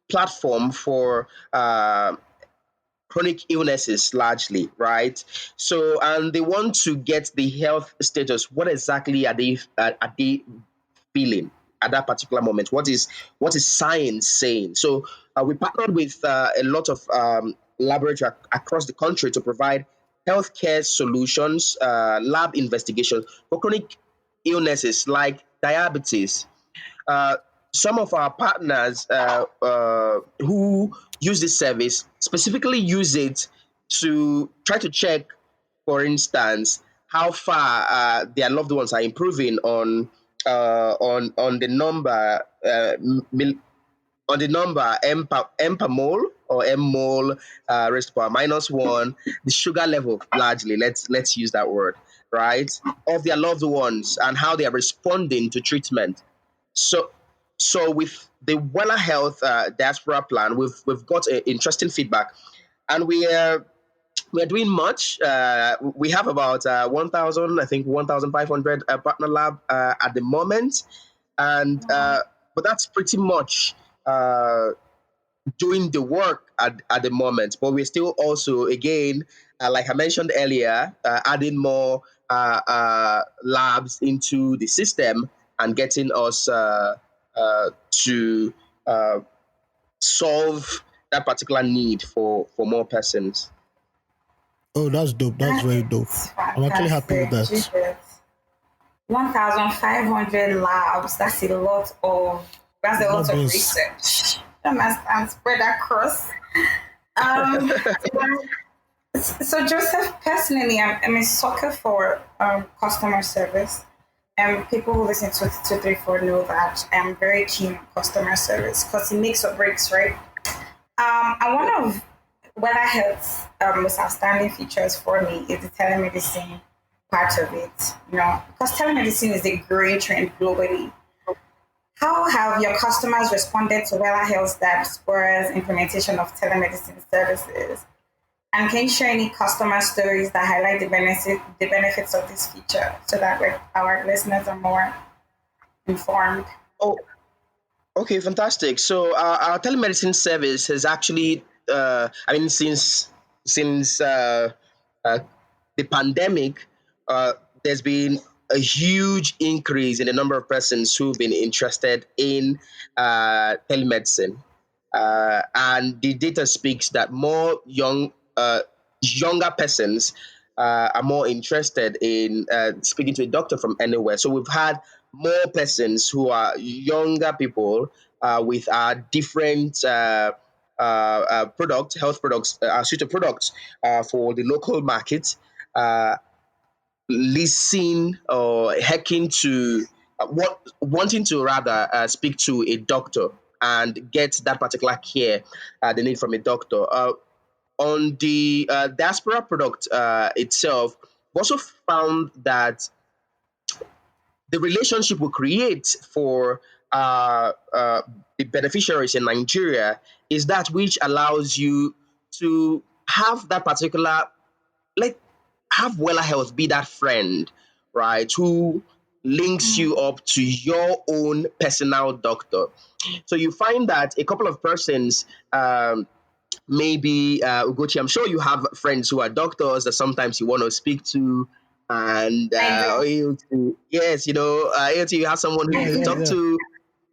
platform for chronic illnesses largely, right? So, and they want to get the health status. What exactly are they feeling at that particular moment? What is science saying? So, we partnered with a lot of laboratories across the country to provide healthcare solutions, lab investigations for chronic illnesses like diabetes. Some of our partners who use this service specifically use it to try to check, for instance, how far their loved ones are improving on the number M per mole or M mole raised to power -1, the sugar level largely. Let's use that word, right, of their loved ones and how they are responding to treatment. So with the WellaHealth Diaspora plan, we've got interesting feedback, and we're doing much. We have about 1,000, I think 1,500 partner lab at the moment, and but that's pretty much doing the work at the moment. But we're still also, again, like I mentioned earlier, adding more labs into the system and getting us to solve that particular need for more persons. Oh, that's dope. That's very dope. I'm actually happy with that. Jesus. 1,500 labs. That's a lot of research. And spread across. So Joseph, personally, I'm a sucker for customer service. And people who listen to 234 know that I'm very keen on customer service because it makes or breaks, right? And one of WellaHealth's most outstanding features for me is the telemedicine part of it. Because telemedicine is a growing trend globally. How have your customers responded to WellaHealth Diaspora's implementation of telemedicine services? And can you share any customer stories that highlight the benefits of this feature so that our listeners are more informed? Oh, okay, fantastic. So our telemedicine service has actually, since the pandemic, there's been a huge increase in the number of persons who've been interested in telemedicine. And the data speaks that more younger persons are more interested in speaking to a doctor from anywhere. So we've had more persons who are younger people with different products, health products, suite of products for the local market, listen or hacking to wanting to rather speak to a doctor and get that particular care they need from a doctor. On the diaspora product itself, we also found that the relationship we create for the beneficiaries in Nigeria is that which allows you to have that particular, have WellaHealth be that friend, right, who links you up to your own personal doctor. So you find that a couple of persons, maybe Ugochi, I'm sure you have friends who are doctors that sometimes you want to speak to, and AOT, yes, AOT, you have someone who you talk to,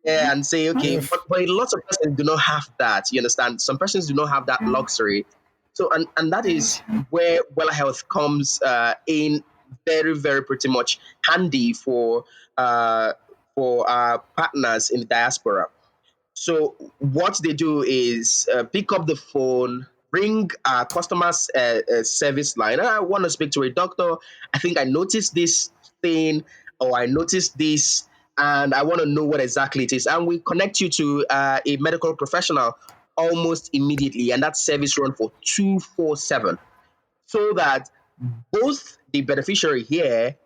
and say, okay, but lots of persons do not have that. You understand? Some persons do not have that luxury. So, and that is where WellaHealth comes in very, very pretty much handy for our partners in the diaspora. So what they do is pick up the phone, ring our customer service line. I want to speak to a doctor. I think I noticed this thing, or I noticed this, and I want to know what exactly it is. And we connect you to a medical professional almost immediately, and that service run for 247, so that both the beneficiary here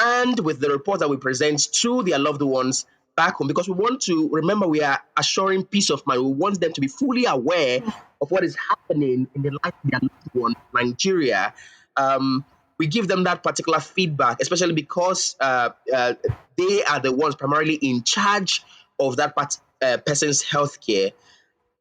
and with the report that we present to their loved ones back home, because we want to remember, we are assuring peace of mind. We want them to be fully aware of what is happening in the life of their loved one, Nigeria. We give them that particular feedback, especially because they are the ones primarily in charge of that person's healthcare.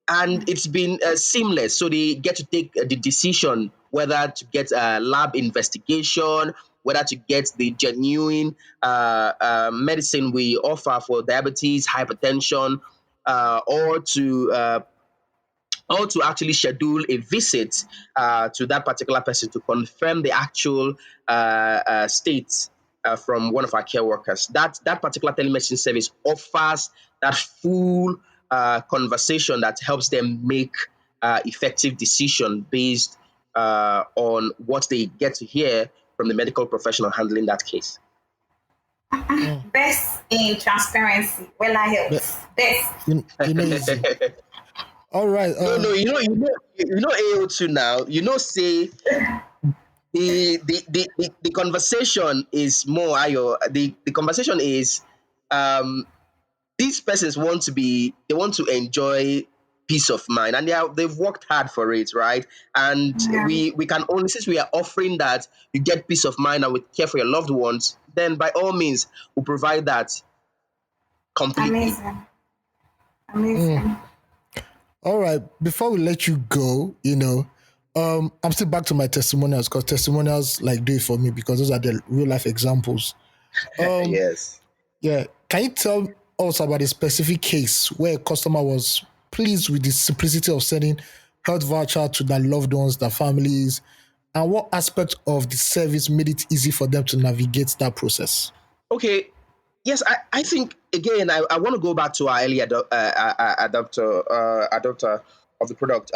And it's been seamless. So they get to take the decision whether to get a lab investigation, whether to get the genuine medicine we offer for diabetes, hypertension, or to actually schedule a visit to that particular person to confirm the actual state from one of our care workers. That particular telemedicine service offers that full conversation that helps them make effective decision based on what they get to hear from the medical professional handling that case. Best in transparency. WellaHealth. Best. All right. No, AO2 now. Say the conversation is more Ayo. The conversation is these persons want to enjoy peace of mind, and they've worked hard for it, right? And we can only, since we are offering that you get peace of mind and we care for your loved ones, then by all means we'll provide that completely. Amazing. Amazing. All right. Before we let you go, I'm still back to my testimonials because testimonials like do it for me because those are the real life examples. Yes. Yeah. Can you tell us about a specific case where a customer was pleased with the simplicity of sending health voucher to their loved ones, their families, and what aspect of the service made it easy for them to navigate that process? Okay. Yes, I think again I want to go back to our early adopter of the product.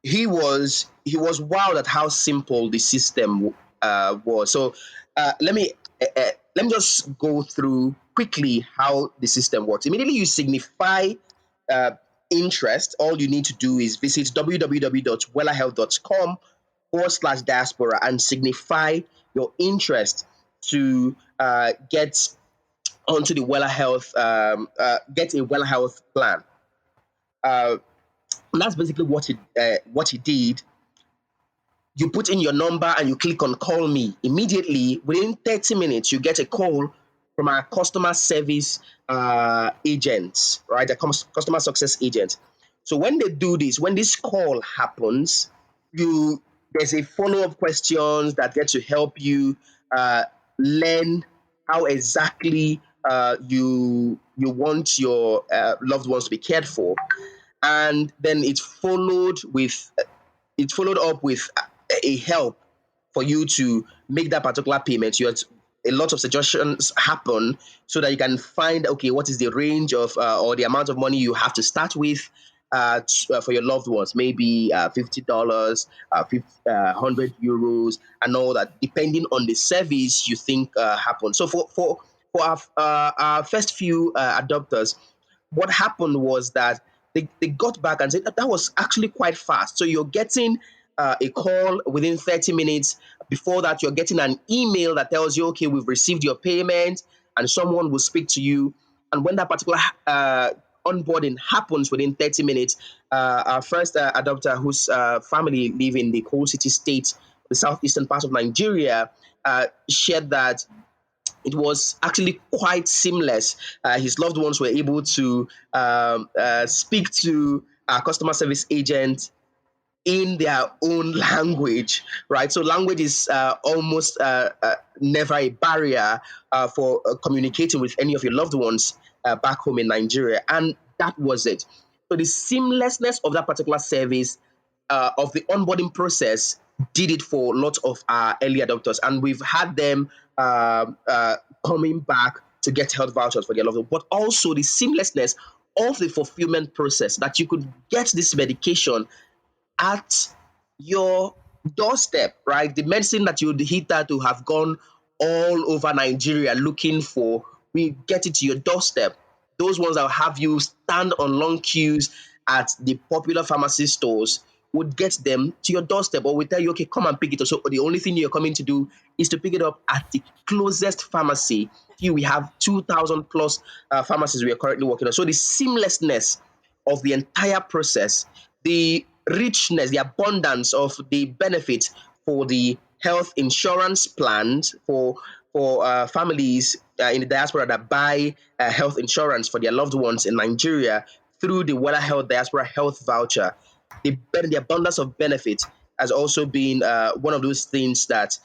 He was wowed at how simple the system was. So let me just go through quickly how the system works. Immediately you signify uh, interest. All you need to do is visit www.wellahealth.com/diaspora and signify your interest to get onto the get a WellaHealth plan. Uh, that's basically what he did. You put in your number and you click on call me. Immediately, within 30 minutes, you get a call from our customer service agents, right? A customer success agent. So when they do this, when this call happens, there's a follow-up questions that get to help you learn how exactly you want your loved ones to be cared for, and then it's followed up with a help for you to make that particular payment. A lot of suggestions happen so that you can find, okay, what is the range of or the amount of money you have to start with for your loved ones, maybe $50, 100 euros, and all that, depending on the service you think happens. So for our first few adopters, what happened was that they got back and said that was actually quite fast. So you're getting a call within 30 minutes. Before that, you're getting an email that tells you, okay, we've received your payment, and someone will speak to you. And when that particular onboarding happens within 30 minutes, our first adopter, whose family live in the coal city state, the southeastern part of Nigeria, shared that it was actually quite seamless. His loved ones were able to speak to our customer service agent in their own language, right? So language is almost never a barrier for communicating with any of your loved ones back home in Nigeria. And that was it. So the seamlessness of that particular service, of the onboarding process, did it for lots of our early adopters. And we've had them coming back to get health vouchers for their loved ones, but also the seamlessness of the fulfillment process, that you could get this medication at your doorstep, right? The medicine that you'd hit that to have gone all over Nigeria looking for, we get it to your doorstep. Those ones that will have you stand on long queues at the popular pharmacy stores would get them to your doorstep, or we tell you, okay, come and pick it up. So the only thing you're coming to do is to pick it up at the closest pharmacy. Here we have 2,000 plus pharmacies we are currently working on. So the seamlessness of the entire process, the richness, the abundance of the benefit for the health insurance plans for families in the diaspora that buy health insurance for their loved ones in Nigeria through the WellaHealth Diaspora Health Voucher. The abundance of benefit has also been one of those things that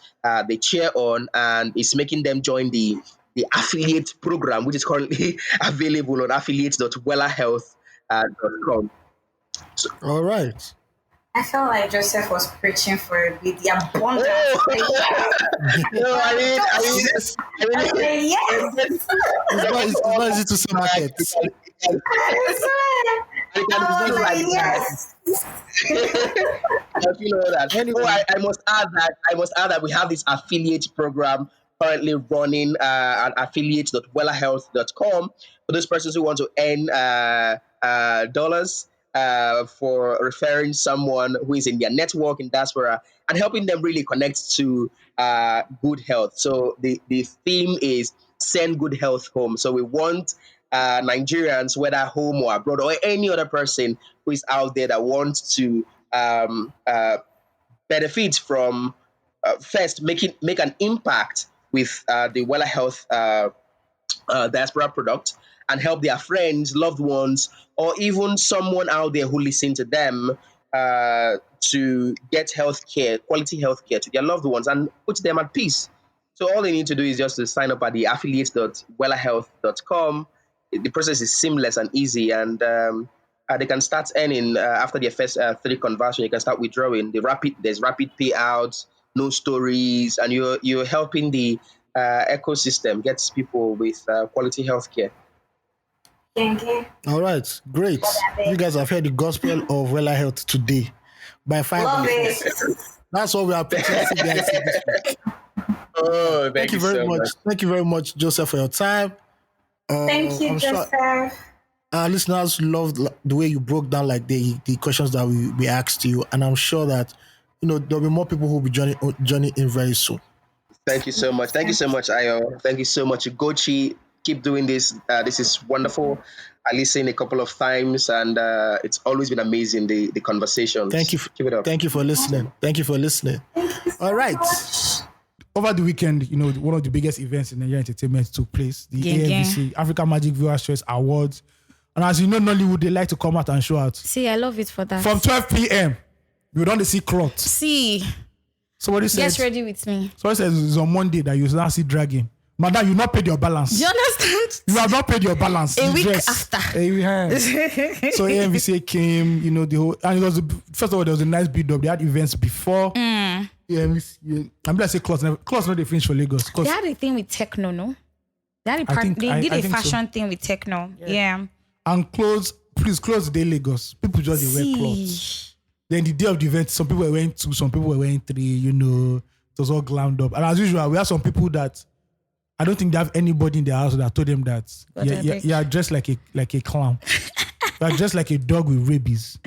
they cheer on, and is making them join the affiliate program, which is currently available on affiliate.wellahealth.com. All right. I felt like Joseph was preaching for a bit, the abundance. No, I mean, yes. It's not easy to say markets. Yes. Anyway, I must add that we have this affiliate program currently running at affiliate.wellahealth.com for those persons who want to earn dollars for referring someone who is in their network in diaspora and helping them really connect to good health. So the theme is send good health home. So we want Nigerians, whether home or abroad, or any other person who is out there that wants to benefit from first make an impact with the WellaHealth Diaspora product, and help their friends, loved ones, or even someone out there who listen to them to get healthcare, quality healthcare to their loved ones and put them at peace. So all they need to do is just to sign up at the affiliate.wellahealth.com. The process is seamless and easy, and they can start earning after their first 3 conversion. You can start withdrawing. There's rapid payouts, no stories, and you're helping the ecosystem get people with quality healthcare. Thank you. All right, great. You guys have heard the gospel of WellaHealth today by 5 Love minutes. it. That's what we are pitching to you guys this week. Oh, Thank you very so much. Thank you very much, Joseph, for your time. Thank you, I'm sure Joseph. our listeners loved the way you broke down like the questions that we asked you, and I'm sure that there'll be more people who will be joining in very soon. Thank you so much. Thank you so much, Ayo. Thank you so much, Ugochi. Keep doing this. This is wonderful. I listened a couple of times, and it's always been amazing, the conversations. Thank you. Keep it up. Thank you for listening. All right. Over the weekend, one of the biggest events in Nigerian entertainment took place, the AMVCA, African Magic Viewers Choice Awards. And as you know, Nollywood, they like to come out and show out. See, I love it for that. From 12 p.m., you don't see cloth. See, Somebody said, get ready with me. somebody says it's on Monday that you now see dragging. Madam, you not paid your balance. Do you understand? You have not paid your balance. A week Yes. after. So AMVCA came, the whole, and it was first of all there was a nice build up. They had events before. I'm gonna say clothes not they finish for Lagos. They had a thing with techno, no? They had they did a fashion thing with techno. Yeah. And clothes day Lagos. People just they wear clothes. Then the day of the event, some people were wearing 2, some people were wearing 3. It was all glammed up. And as usual, we have some people that I don't think they have anybody in their house that told them that you're dressed like a clown. You're dressed like a dog with rabies.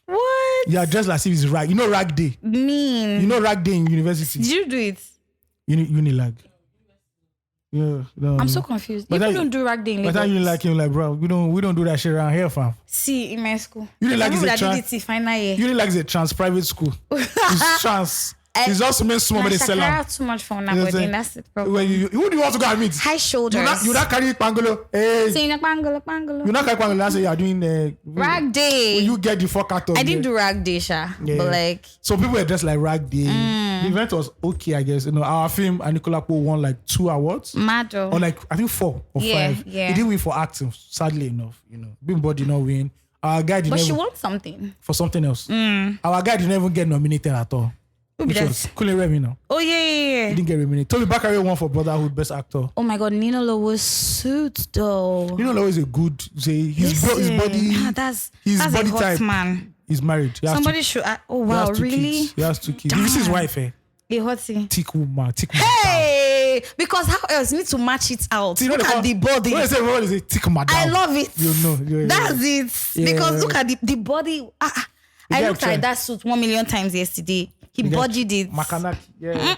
What? You're dressed like if it's rag. Rag day. Mean. Rag day in university. Did you do it? Unilag. Yeah. No, I'm so confused. But People don't do rag day in But Lagos. then like bro, we don't do that shit around here, fam. See, in my school. Unilag is a Unilag is a trans private school. It's trans. It's just men small but they sell out. Too much for now, but that's the problem. Who do you want to go and meet? High shoulders. You not carry pangolo. Hey. See, pangolo. You not carry pangolo. Last you are doing rag day. When you get the fuck out of I didn't do rag day, Sha. Yeah. But like. So people were dressed like rag day. The event was okay, I guess. Our film and Nicola Poe won like 2 awards. Mado. Or like I think 4 or 5. Yeah. He didn't win for acting, sadly enough. Big Boy did not win. Our guy did But not she won something. For something else. Our guy didn't even get nominated at all. Which was Kule Remy now. Oh yeah. He didn't get nominated. Toby Bakare won for Brotherhood Best Actor. Oh my God, Nino Lo was suit though. Nino Lo is a good. His body. That's body a hot type. Man. He's married. Somebody should. Oh wow, really? He has 2 kids. This is his wife. A hottie. Thick woman. Hey, because how else you need to match it out? Look at the body. When I say what is a thick madam? I love it. That's it. Yeah. Because look at the body. I looked at that suit 1 million times yesterday. He bodied it. Makanaki. Yeah.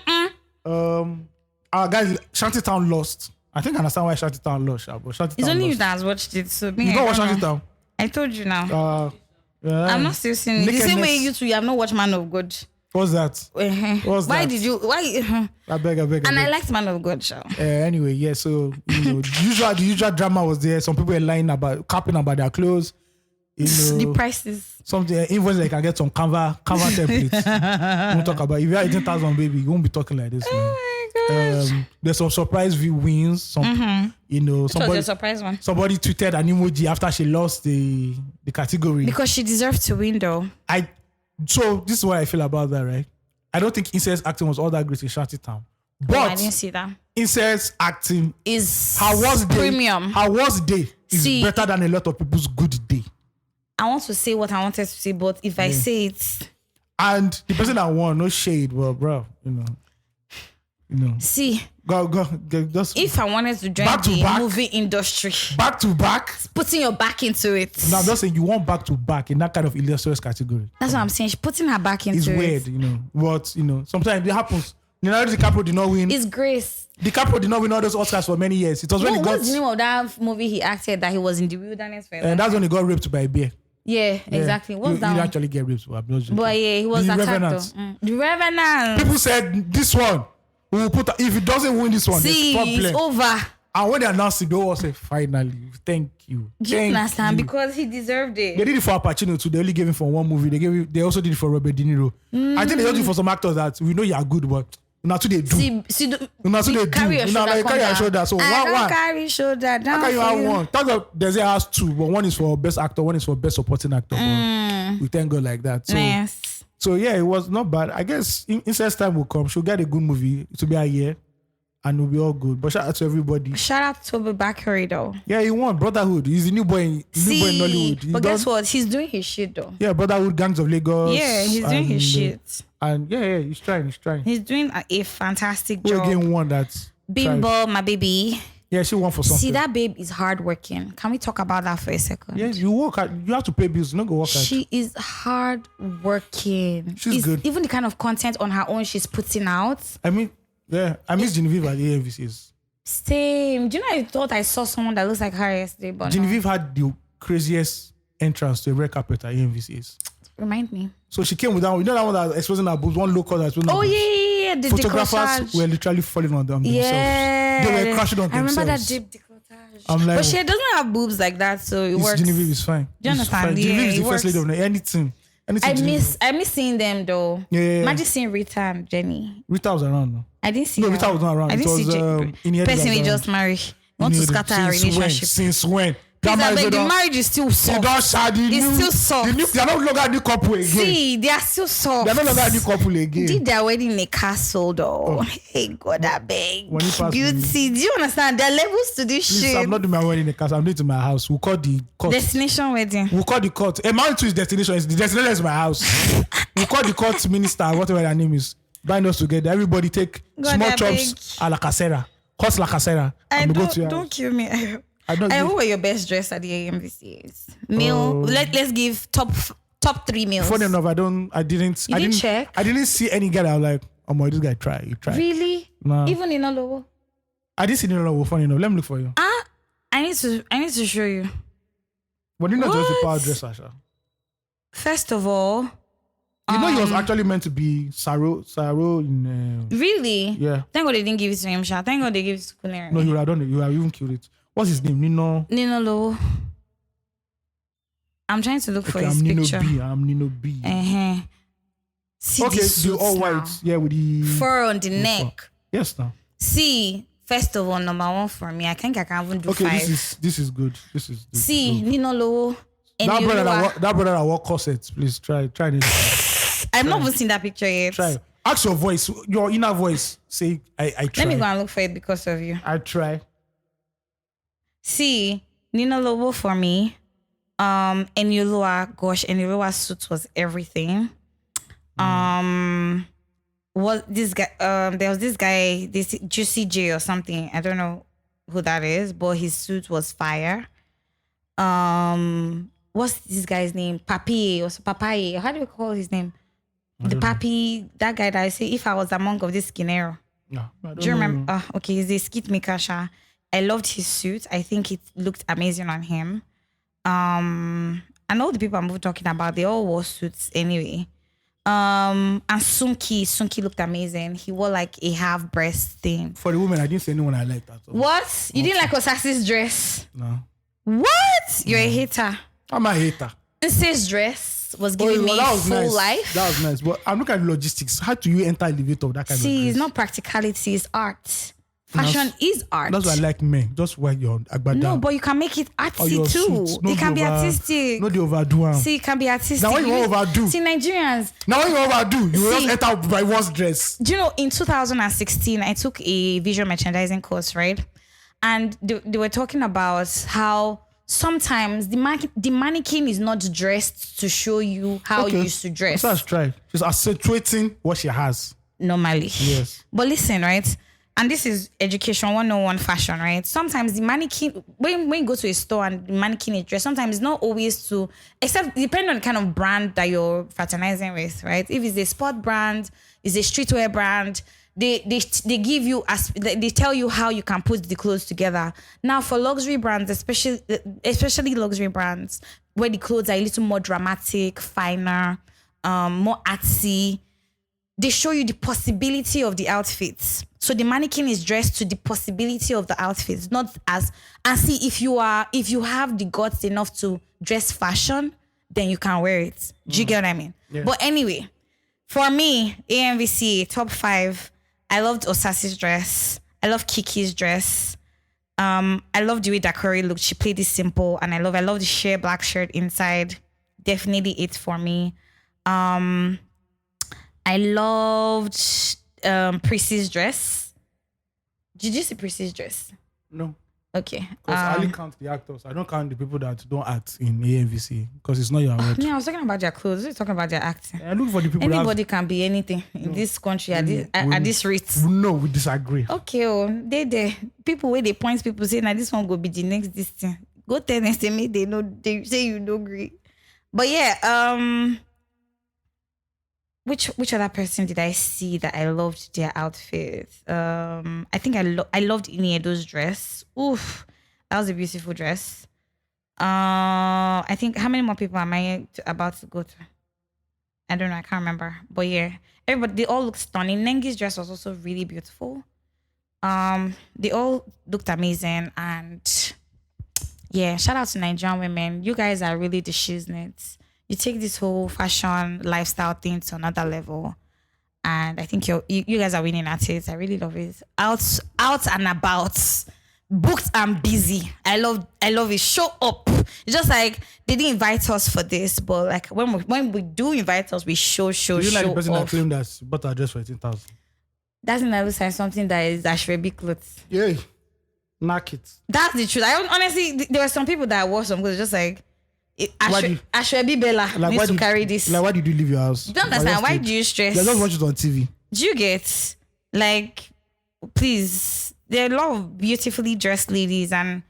Our guys, Shantytown lost. I think I understand why Shantytown lost. But Shantytown it's only lost. you that has watched it. So you don't watch Shantytown? I told you now. Yeah. I'm not still seeing it. The same way you two, you have not watched Man of God. What's that? Why did you? Why? I beg. And I liked Man of God show. Anyway, yeah. So the usual drama was there. Some people were lying capping about their clothes. The prices. Something even they can get some Canva templates. We'll talk about if you are 18,000 baby, you won't be talking like this. Oh my gosh. There's some surprise wins. Somebody a surprise one. Somebody tweeted an emoji after she lost the category because she deserved to win though. So this is what I feel about that, right? I don't think Incest acting was all that great in Shantytown. But I didn't see that. Incest acting is premium. Her worst day is better than a lot of people's good day. I want to say what I wanted to say, but if I say it, and the person that won, no shade, but bro, See, just if I wanted to join the movie industry, back to back, putting your back into it. No, I'm just saying you want back to back in that kind of illustrious category. That's what I'm saying. She's putting her back into it. It's weird, But sometimes it happens. Leonardo DiCaprio did not win. It's grace. DiCaprio did not win all those Oscars for many years. It was when he got. What's the name of that movie he acted that he was in the wilderness for? And that's when he got raped by a bear. Yeah, exactly. What's that? He actually get raped. But yeah, he was attacked. The Revenant. People said this one we will put. If he doesn't win this one, see, there's problem. It's over. And when they announced it, they all say, finally, thank you. Do you understand? Because he deserved it. They did it for Al Pacino too. They only gave him for one movie. They also did it for Robert De Niro. I think they also did it for some actors that we know you are good, but not they do. Not they carry do. Your shoulder, carry your shoulder. So one. Carry shoulder down. How can you have one? That's what there's has two, but one is for best actor, one is for best supporting actor. We thank God like that. So, yes. So yeah, it was not bad. I guess Incest Time will come. She'll get a good movie. It will be a year. And we'll be all good. But shout out to everybody. Shout out to Toby Bakary though. Yeah, he won Brotherhood. He's the new boy in Nollywood. But guess what? He's doing his shit though. Yeah, Brotherhood, Gangs of Lagos. Yeah, he's doing his shit. And yeah, he's trying. He's doing a fantastic Who job. again won that? Bimbo, my baby. Yeah, she won for something. See, that babe is hardworking. Can we talk about that for a second? Yeah, you work hard. You have to pay bills. You don't go work hard. She is hardworking. She's good. Even the kind of content on her own she's putting out. I mean, yeah, I miss Genevieve at the AMVCAs. Same. Do you know I thought I saw someone that looks like her yesterday, but Genevieve had the craziest entrance to a red carpet at AMVCAs. Remind me. So she came with that one. You know that one that was exposing her boobs, one local that was exposing her boobs. Yeah. The photographers were literally falling on them themselves. They were crashing on themselves. I remember that deep decolletage. I'm like, but she doesn't have boobs like that, so it works. Genevieve is fine. Do you understand? Genevieve is the it first lady of anything. I miss seeing them though. Yeah. Imagine seeing Rita and Jenny. Rita was around though. I didn't see her. No, Rita was not around. I didn't see Inedia person we just married. Want to scatter our relationship. Since when? The marriage is still soft. It's still soft. They are no longer a new couple again. See, they are still soft. They are no longer a new couple again. Did their wedding in a castle though? Hey God, I beg. Beauty. Do you understand? There are levels to this shit. I'm not doing my wedding in a castle. I'm doing it in my house. We'll call the court. Destination wedding. We'll call the court. A man to his destination. The destination is my house. We'll call the court minister, whatever their name is. Bind us together. Everybody take small chops a la casera. Cost la casera. Don't kill me. Who were your best dressed at the AMVCAs? Meal. Let's give top 3 meals. Funny enough, I didn't check. I didn't see any guy that was like, oh my, this guy try. Really? Nah. Even in Olowo? I didn't see Nino. Funny enough, let me look for you. I need to show you. But you're not just a power dresser, Sha. First of all, you know he was actually meant to be Saro in. Really? Yeah. Thank God they didn't give it to him, Sha. Thank God they gave it to Kunere. No, you would have done it. You would have even killed it. What's his name? Nino Lowo. I'm trying to look for his picture. I'm Nino B. See okay, the all white. Yeah, with the fur on the neck. Yes, now. See, first of all, number 1 for me. I think I can even do 5. This is good. This is see, good. Nino Lowo. That brother that wore corsets. Please try this. I've not even seen that picture yet. Try. Ask your voice, your inner voice. Say, I try. Let me go and look for it because of you. I try. See, Nino Lowo for me. Enioluwa, gosh, Enioluwa's suit was everything. What this guy? There was this guy, this Juicy J or something. I don't know who that is, but his suit was fire. What's this guy's name? Papi or Papai? How do you call his name? The Papi, that guy that I say, if I was among of this skinero. No, do you remember? Okay, he's a skit maker. I loved his suit. I think it looked amazing on him. I know the people I'm talking about, they all wore suits anyway. And Sunki looked amazing. He wore like a half breast thing. For the women, I didn't see anyone I liked at all. What? You didn't like Osase's dress? No. What? You're a hater. I'm a hater. Osase's dress was giving me full life. That was nice. But I'm looking at logistics. How do you enter elevator with that kind of dress? See, it's not practicality, it's art. Fashion is art. That's why I like men. Just wear your agbada. No, but you can make it artsy too. It can be artistic. No, they overdo. See, it can be artistic. Now when you overdo. See, Nigerians. Now when you overdo, you will just enter by one's dress. Do you know, in 2016, I took a visual merchandising course, right? And they were talking about how sometimes the mannequin is not dressed to show you how you used to dress. That's right. She's accentuating what she has. Normally. Yes. But listen, right? And this is education 101 fashion, right? Sometimes the mannequin, when you go to a store and the mannequin is dressed, sometimes it's not always to, except depending on the kind of brand that you're fraternizing with, right? If it's a sport brand, it's a streetwear brand, they give you, they tell you how you can put the clothes together. Now for luxury brands, especially luxury brands, where the clothes are a little more dramatic, finer, more artsy, they show you the possibility of the outfits. So the mannequin is dressed to the possibility of the outfits, not as, and see, if you have the guts enough to dress fashion, then you can wear it. Do you get what I mean? Yeah. But anyway, for me, AMVCA, top 5, I loved Osasi's dress. I love Kiki's dress. I love the way Dakori looked. She played it simple, and I love the sheer black shirt inside. Definitely it for me. I loved Prissie's dress. Did you see Prissie's dress? No. Okay. Because I only count the actors. I don't count the people that don't act in AMVC because it's not your word. No, I was talking about their clothes. You're talking about their acting. I look for the people. Anybody can be anything in this country at this rate. No, we disagree. Okay, they people where they point people say, now this one go be the next this thing. Go tell them, say me, they know, they say you don't agree. But yeah, which other person did I see that I loved their outfit? I think I loved Iniedo's dress. Oof, that was a beautiful dress. I think, how many more people am I about to go to? I don't know, I can't remember. But yeah, everybody, they all looked stunning. Nengi's dress was also really beautiful. They all looked amazing, and yeah, shout out to Nigerian women. You guys are really the shiznits. You take this whole fashion lifestyle thing to another level, and I think you guys are winning at it. I really love it. Out and about, booked and busy. I love it. Show up. It's just like they didn't invite us for this, but like when we do invite us, we show. Do you like the person that claimed that bought our dress for 18,000? That's in looks like something that is Ashwebi clothes. Yeah, knock it. That's the truth. I honestly, there were some people that wore some clothes just like. Ashwebi Bella needs to carry this. Like, why did you leave your house? You don't understand. Why do you stress? You just watch it on TV. Do you get, like, please, there are a lot of beautifully dressed ladies and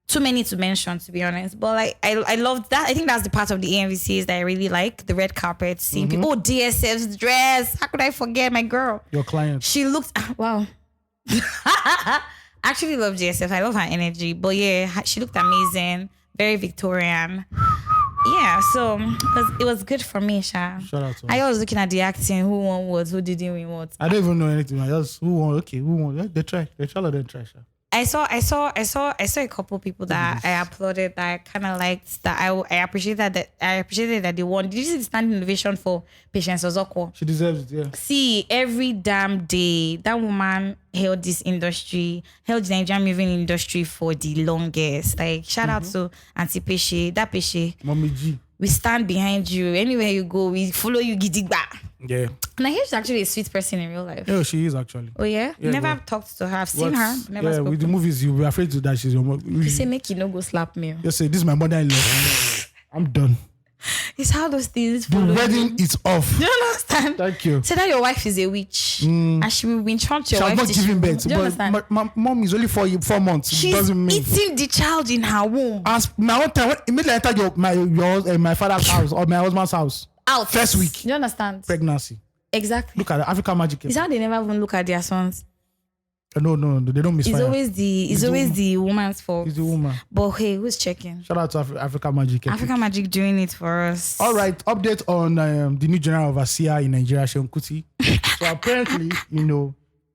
too many to mention, to be honest. But like, I love that. I think that's the part of the AMVCs that I really like. The red carpet, seeing people. Oh, DSF's dress. How could I forget my girl? Your client. She looked, wow. I actually love DSF. I love her energy. But yeah, she looked amazing. Very Victorian. Yeah, so it was good for me, Sha. Shout out to I was looking at the acting, who won what, who didn't win what. I don't even know anything. I just who won. Okay, who won? Yeah, they try. They try. They try. Sha. I saw a couple people that I applauded, that I kind of liked, that I appreciated that they won. Did you see the standing ovation for Patience Ozokwo? She deserves it, yeah. See, every damn day that woman held the Nigerian moving industry for the longest. Like, shout out to Auntie Peshe, that Peshe. Mommy G. We stand behind you. Anywhere you go, we follow you gidigba. Yeah. And I hear she's actually a sweet person in real life. Yeah, she is actually. Oh yeah? Never talked to her. I've seen her. Never spoken. With the movies, you'll be afraid to that she's your mom. You say, make you no go slap me. You say, this is my mother-in-law. I'm done. It's how those things The wedding is off. Do you understand? Thank you. Say that your wife is a witch. And she will enchant your wife. She's not giving birth. Do you understand? My mom is only 4 months. She's doesn't mean eating the child in her womb. As my own time, immediately I entered my father's house or my husband's house. Out. First week. Do you understand? Pregnancy. Exactly. Look at the African magic. Is how they never even look at their sons. No, they don't miss It's fire. always the woman's fault. It's the woman. But hey, who's checking? Shout out to African Magic. African Magic doing it for us. All right, update on the new general overseer in Nigeria, Seun Kuti. So apparently,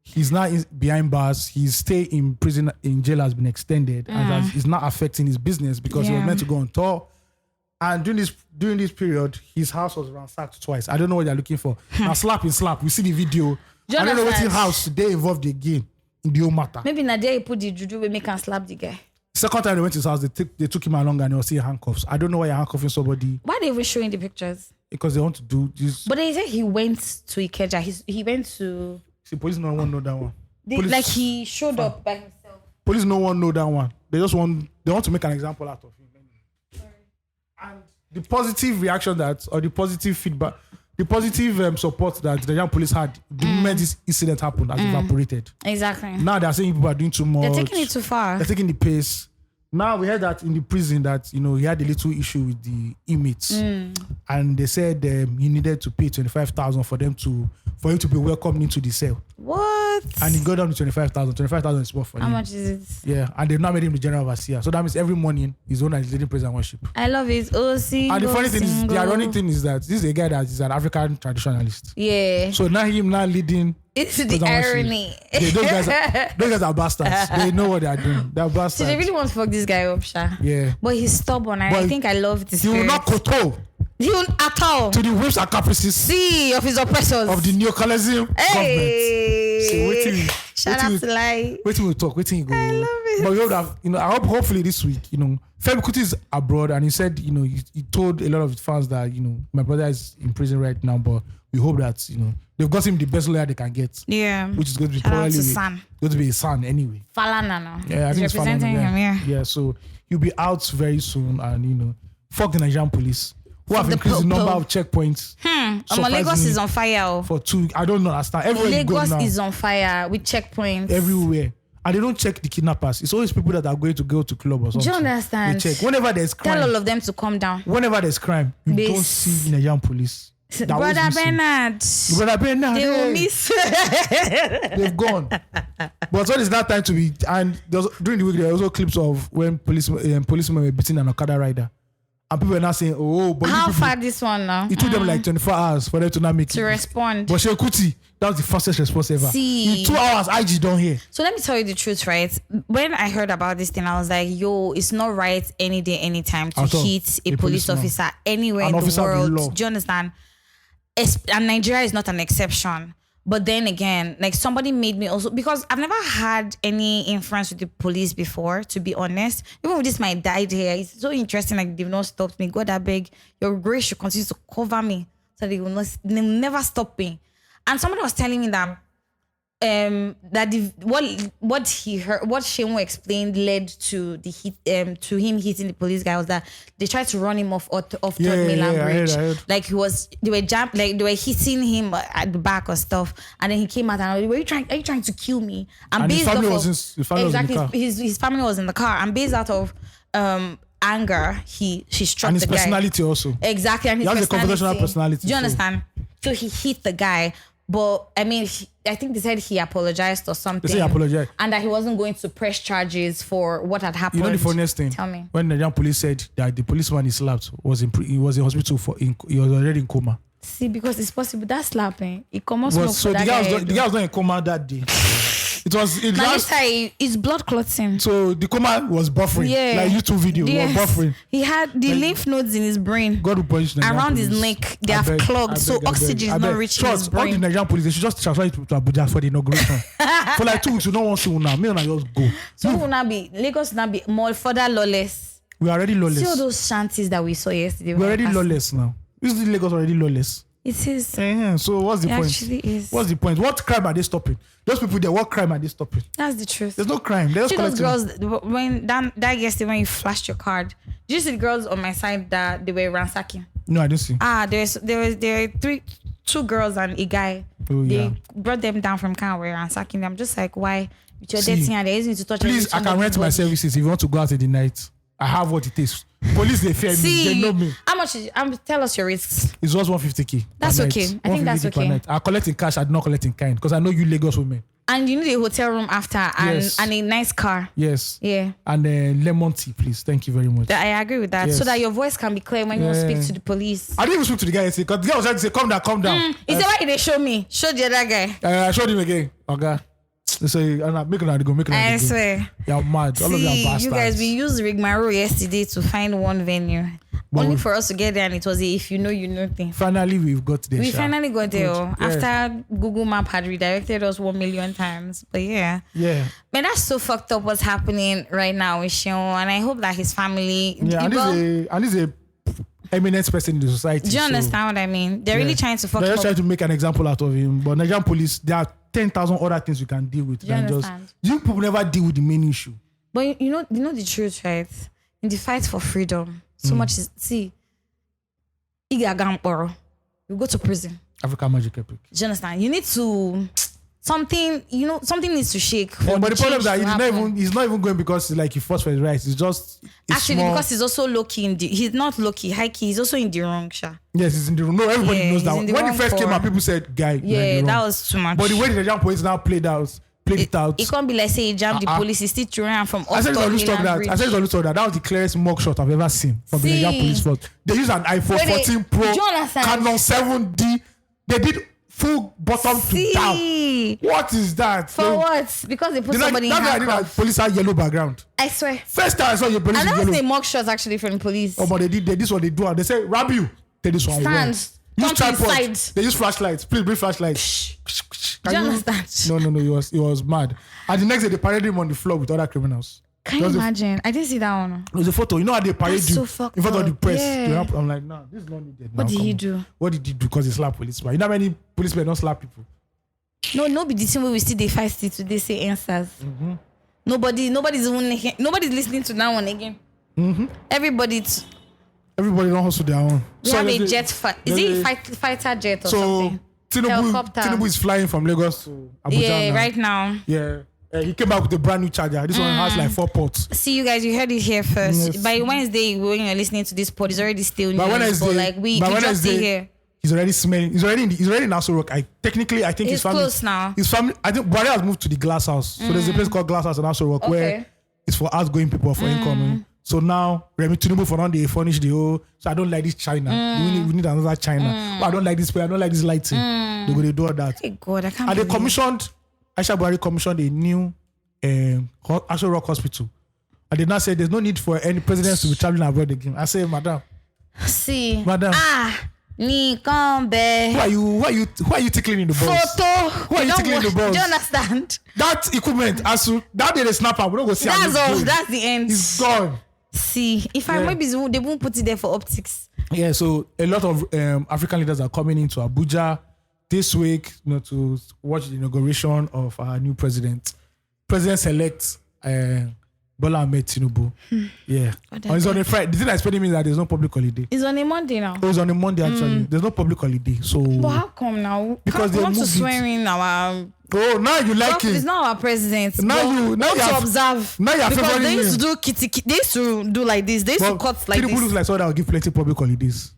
he's now behind bars. His stay in prison, in jail, has been extended, and it's not affecting his business because he was meant to go on tour. And during this period, his house was ransacked twice. I don't know what they're looking for. Now slap. We see the video. I don't know what his house they involved again in the whole matter. Maybe Nadia he put the juju we make and slap the guy. Second time they went to his house, they took him along and they were seeing handcuffs. I don't know why you're handcuffing somebody. Why are they even showing the pictures? Because they want to do this. But they say he went to Ikeja. He went to. See, police no one know that one. Like he showed up by himself. Police no one know that one. They want to make an example out of him. Sorry. And the positive reaction the positive feedback, the positive support that the young police had the moment this incident happened has evaporated. Exactly. Now they're saying people are doing too much. They're taking it too far. They're taking the pace. Now we heard that in the prison that he had a little issue with the inmates, and they said he needed to pay 25,000 for him to be welcomed into the cell. What? What? And he got down to 25,000. 25,000 is what for him. How much is it? Yeah, and they've now made him the general overseer. So that means every morning he's on his leading praise and worship. I love it. Oh, single, And the funny thing is, single. the ironic thing is that this is a guy that is an African traditionalist. Yeah. So now him now leading. It's praise the and worship. irony. Yeah, those guys are bastards. They know what they are doing. They're bastards. So they really want to fuck this guy up, Sha. Yeah. But he's stubborn. And But I think I love this. He will not kowtow He won't at all. to the whims and caprices See of his oppressors. of the neocolonialism Hey. government. So waiting. Shout out to Lai. Waiting we talk. Waiting go. I love it. But we hope that I hope hopefully this week, Seun Kuti is abroad and he said, he told a lot of his fans that my brother is in prison right now, but we hope that they've got him the best lawyer they can get. Yeah. Which is going to be Shout out probably to San. going to be his son anyway. Falana now. Yeah, I think He's it's Falana, representing him, yeah. Yeah, so he'll be out very soon and fuck the Nigerian police who have the increased the number po-po. of checkpoints. Lagos is on fire. Oh. For 2. I don't understand. Everywhere you go Lagos now, is on fire with checkpoints. everywhere. And they don't check the kidnappers. It's always people that are going to go to club or something. Do you understand? They check. Whenever there's crime, Tell all of them to calm down. whenever there's crime, you This- don't see Nigerian police. They're always Brother missing. Bernard. Brother Bernard, They will hey, miss. they've gone. But when it's that time to be, and during the week there were also clips of when policemen were beating an Okada rider, and people were now saying, "Oh, but How you people, far this one now? it took them like 24 hours for them to not make To it." respond. But Seun Kuti, that was the fastest response ever. See. In 2 hours, IG don't hear. So let me tell you the truth, right? When I heard about this thing, I was like, yo, it's not right any day, anytime to At all. hit a A police policeman. officer anywhere An in officer the of the world. law. Do you understand? And Nigeria is not an exception. But then again, like somebody made me also, because I've never had any influence with the police before, to be honest. Even with this, my dad here, it's so interesting. Like they've not stopped me. God, I beg, your grace should continue to cover me so they'll never stop me. And somebody was telling me that what he heard, what Seun explained led to the hit, to him hitting the police guy was that they tried to run him off Third Mainland Bridge. I heard. Like they were hitting him at the back or stuff, and then he came out and are you trying to kill me? And his based family off was of- his family was in the car. His family was in the car, and based out of anger, she struck And his the guy. personality also. Exactly, and his He has a personality. confrontational personality, Do you so- understand? So he hit the guy, but I mean, I think they said he apologized or something. They say he apologized. and that he wasn't going to press charges for what had happened. You know the funniest thing? Tell me. When the Nigerian police said that the policeman he slapped he was in hospital he was already in coma. See, because it's possible that slapping it comes But smoke so for the that guy guy. was not in coma that day. Now It's blood clotting. so the coma was buffering. Yeah. Like YouTube video Yes. was buffering. He had the lymph nodes in his brain. God will punish Nigerian Around his police. neck, they I have beg, clogged, I so beg, I beg, oxygen is I not beg. reaching his Trust, all the brain. Nigerian police, they should just transfer it to Abuja for the inauguration. For like 2 weeks, we don't want to now. Me and I just go. So Lagos will now be more further lawless. We are already lawless. See all those shanties that we saw yesterday. We're when already we passed? lawless now. Is the Lagos already lawless? It is. So what's the It point? actually is. What's the point? What crime are they stopping? Those people there, what crime are they stopping? That's the truth. There's no crime. They're just See those collecting. girls when that yesterday when you flashed your card. Did you see the girls on my side that they were ransacking? No, I didn't see. There were two girls and a guy. Oh, They yeah. brought them down from car, were ransacking them. Just like why with your See, dating and they're using to touch. Please, I can rent my services if you want to go out in the night. I have what it takes. Police, they fear me. See, They know me. how much? Tell us your risks. It's just 150k. That's per night. okay. I think that's 150k per okay. night. I collect in cash. I do not collect in kind because I know you Lagos women. And you need a hotel room after and, Yes. and a nice car. Yes. Yeah. And lemon tea, please. Thank you very much. I agree with that. Yes. So that your voice can be clear when you Yeah. speak to the police. I didn't even speak to the guy yesterday because the guy was trying to say, "Calm down, calm down." He said, why did they show me? Show the other guy. I showed him again. Okay. They say, make another go, make another I go. swear. You're mad. All of you are See, bastards. you guys, we used Rigmarole yesterday to find one venue. But Only we- for us to get there, and it was a if you know, you know thing. Finally, we've got there. We Sha. finally got there Good. Yeah. after Google Map had redirected us 1 million times. But yeah. Yeah. Man, that's so fucked up what's happening right now with Seun. And I hope that his family... Yeah, and he's a eminent person in the society. do you so, understand what I mean? They're really trying to fuck They're him just trying up. to make an example out of him. But Nigerian police, there are 10,000 other things you can deal with. Do you understand? You people never deal with the main issue. But you know the truth, right? In the fight for freedom, so much is... See, you go to prison. African Magic Epic. Do you understand? You need to something needs to shake. But the problem is that he's not even going because like he fought for his rights. It's just because he's also low key he's not low key, high key. He's also in the wrong, Sha. Yes, he's in the wrong. No, everybody knows that. When he first came out, people said, "Guy, yeah, that was too much." But the way the Nigerian police now played it out. It can't be like say he jammed the police. He's still throwing from up. I said it's always that. That was the clearest mugshot I've ever seen from the Nigerian police force. They use an iPhone 14 Pro, Canon 7D. They did full bottom to down. What is that? For what? Because they put somebody in handcuffs. Police had yellow background. I swear. First time I saw your police. And that was the mugshots actually from the police. Oh, but they did this one. They do. They say, "Rob you." Take this one. Stand. Use tripods. They use flashlights. Please bring flashlights. Do you understand? No. It was mad. And the next day they paraded him on the floor with other criminals. Can you imagine? I didn't see that one. It was a photo. You know how they parade you in front of the press. Yeah. I'm like, nah, this is not needed. What did he do? What did he do? Because he slapped policemen. You know how many policemen don't slap people? No be the same way we see they fight still today say answers. Mm-hmm. Nobody's listening to that one again. Mm-hmm. Everybody don't hustle their own. We have a jet fight. Is it a fighter jet or something? Tinubu is flying from Lagos to Abuja. Yeah, right now. Yeah. He came back with a brand new charger. This one has like 4 ports. See, you guys, you heard it here first. Yes. By Wednesday, when you're listening to this pod, it's already still news. We just see here. He's already smelling. He's already in Nassau Rock. I think his family. Close now. His family. I think Buhari has moved to the Glass House. So there's a place called Glass House in Nassau Rock where it's for outgoing people for incoming. So now Remi Tinubu for now they furnish the whole. So I don't like this China. We need another China. I don't like this. I don't like this lighting. They're going to do all that. Hey God, I can't. And they commissioned. Aisha Buhari commissioned a new Nassau Rock hospital. And they now said there's no need for any presidents to be traveling abroad again. I say, madam. See, madam. Who are you tickling in the balls? Photo. Who are you tickling in the balls? Do you understand? That equipment, that day they snap up, we don't go see. That's all. That's the end. It's gone. See, if I maybe they won't put it there for optics. Yeah, so a lot of African leaders are coming into Abuja this week, to watch the inauguration of our new President-elect Bola Ahmed Tinubu. Yeah. It's on a Friday. The thing that's explaining me is that there's no public holiday. It's on a Monday now. Oh, it's on a Monday actually. There's no public holiday. So. But how come now? Because they want to moved swear in our. Oh, now you like it. It's not our president. Now you observe. Now you are because they used to do they used to do like this. They used to cut like this. People look like someone that will give plenty public holidays.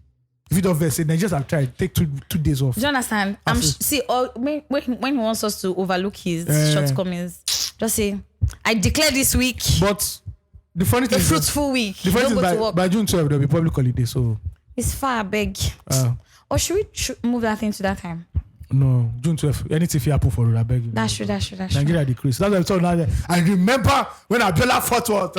If you don't verse it, Nigerians have tried. Take two days off. Do you understand? When he wants us to overlook his shortcomings, just say, I declare this week. But the funny thing is, fruitful week. The funny thing is by June 12 there'll be public holiday. So it's far, beg. Or should we move that into that time? No, June 12th. Anything if happen for you, I beg you. That's true. Nigeria decrease. That's what I'm talking about. I remember when Abiola fought was.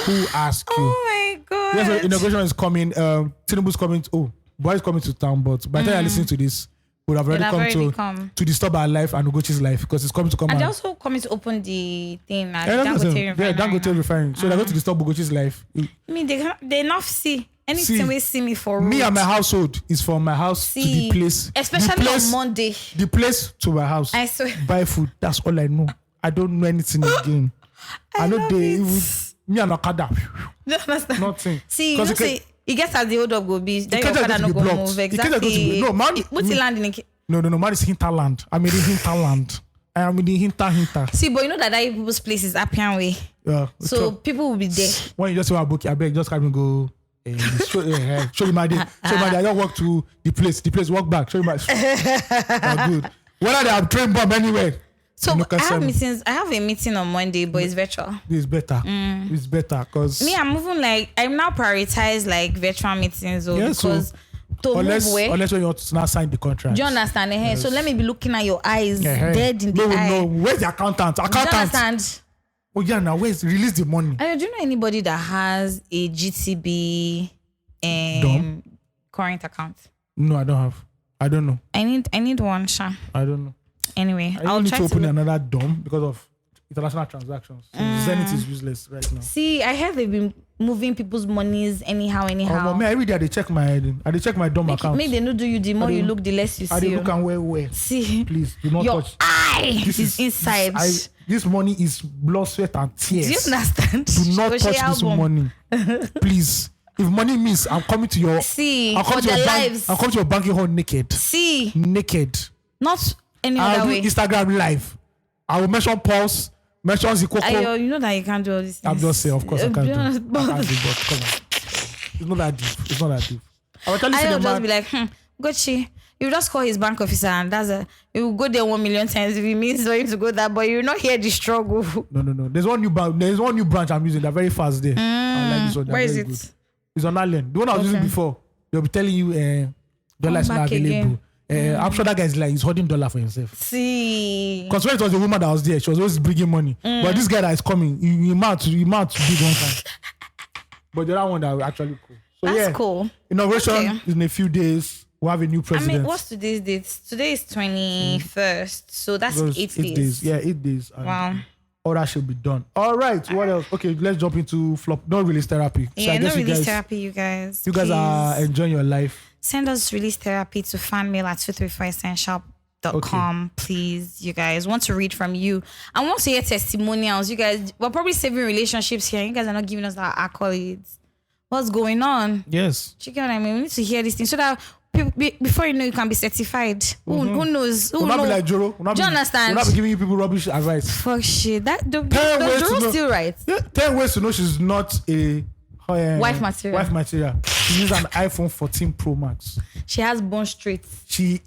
Who asked you? Oh my God. Yes, so inauguration is coming. Tinubu's coming. Buhari is coming to town, but by the time you're listening to this, would have already come to disturb our life and Ugochi's life because it's coming to come. And they're also coming to open the thing at Dangote refinery. So they're going to disturb Ugochi's life. I mean, they enough see. Anything we see me for me and my household is from my house to the place. Especially on Monday. The place to my house. I swear. Buy food. That's all I know. I don't know anything again. I know they even me and Okada. Do you understand? Nothing. See, you say it gets as the hold up go be. Then Okada no go move. Exactly. No, man. What's the land in the No, man is hinterland. I'm in the hinterland. I am in the hinter. See, but you know that people's place is Appian way. Yeah. So people will be there. When you just say I book, I beg, just come and go. Show you my day. I don't walk to the place. Walk back. Show you my. Good. Whether they have train bomb anywhere. So I have meetings. I have a meeting on Monday, but it's virtual. It's better. It's better because me, I'm moving I'm now prioritize virtual meetings because unless when you want to now sign the contract. Do you understand? Yes. So let me be looking at your eyes, dead in the eye. No. Where's the accountant? Do you understand? Oh yeah, now release the money. Do you know anybody that has a GTB current account? No, I don't have. I don't know. I need one, Sha. I don't know. Anyway, I'll try to open another DOM because of international transactions. So Zenith is useless right now. See, I have they've been moving people's monies anyhow. Me every day I check my DOM account. Maybe they no do you. The more you look, the less you see. I look and where. See, please do not your touch. Eye is inside. This money is blood, sweat, and tears. Do you understand? Do not touch this money, please. If money means I'm coming to your I'm coming to your banking hall naked. Naked. Not any I'll other do way. Instagram live. I will mention Pulse, mention Zikoko. You know that you can't do all these things. I'm just saying, of course I can't do. I can't do, but come on. It's not that deep. I will tell you, I'll just be like, Ugochi. You just call his bank officer and you will go there 1 million times if it means for him to go there, but you will not hear the struggle. No. There's one new branch I'm using. They're very fast there. I like this one. Where is it? Good. It's on Allen. The one I was using before, they'll be telling you dollar is not available. I'm sure that guy is like he's holding dollar for himself. Because when it was the woman that was there, she was always bringing money. But this guy that is coming, you might big one time. But the other one that was actually cool. So that's cool. Inauguration is in a few days. We'll have a new president. I mean, what's today's date? Today is 21st. So that's 8 days. Yeah, 8 days. Wow. All that should be done. All right. What else? Okay, let's jump into flop. No release therapy. Yeah, no release therapy, you guys. You guys are enjoying your life. Send us release therapy to fanmail@234essential.com, please. You guys want to read from you. I want to hear testimonials. You guys, we're probably saving relationships here. You guys are not giving us our accolades. What's going on? Yes. You get what I mean? We need to hear these things so that before you know, you can be certified. Who knows? We'll not be like Joro. Do you understand? We'll not be giving you people rubbish advice. Fuck shit. Joro's still right. 10 ways to know she's not a wife material. She uses an iPhone 14 Pro Max. She has bone straight. She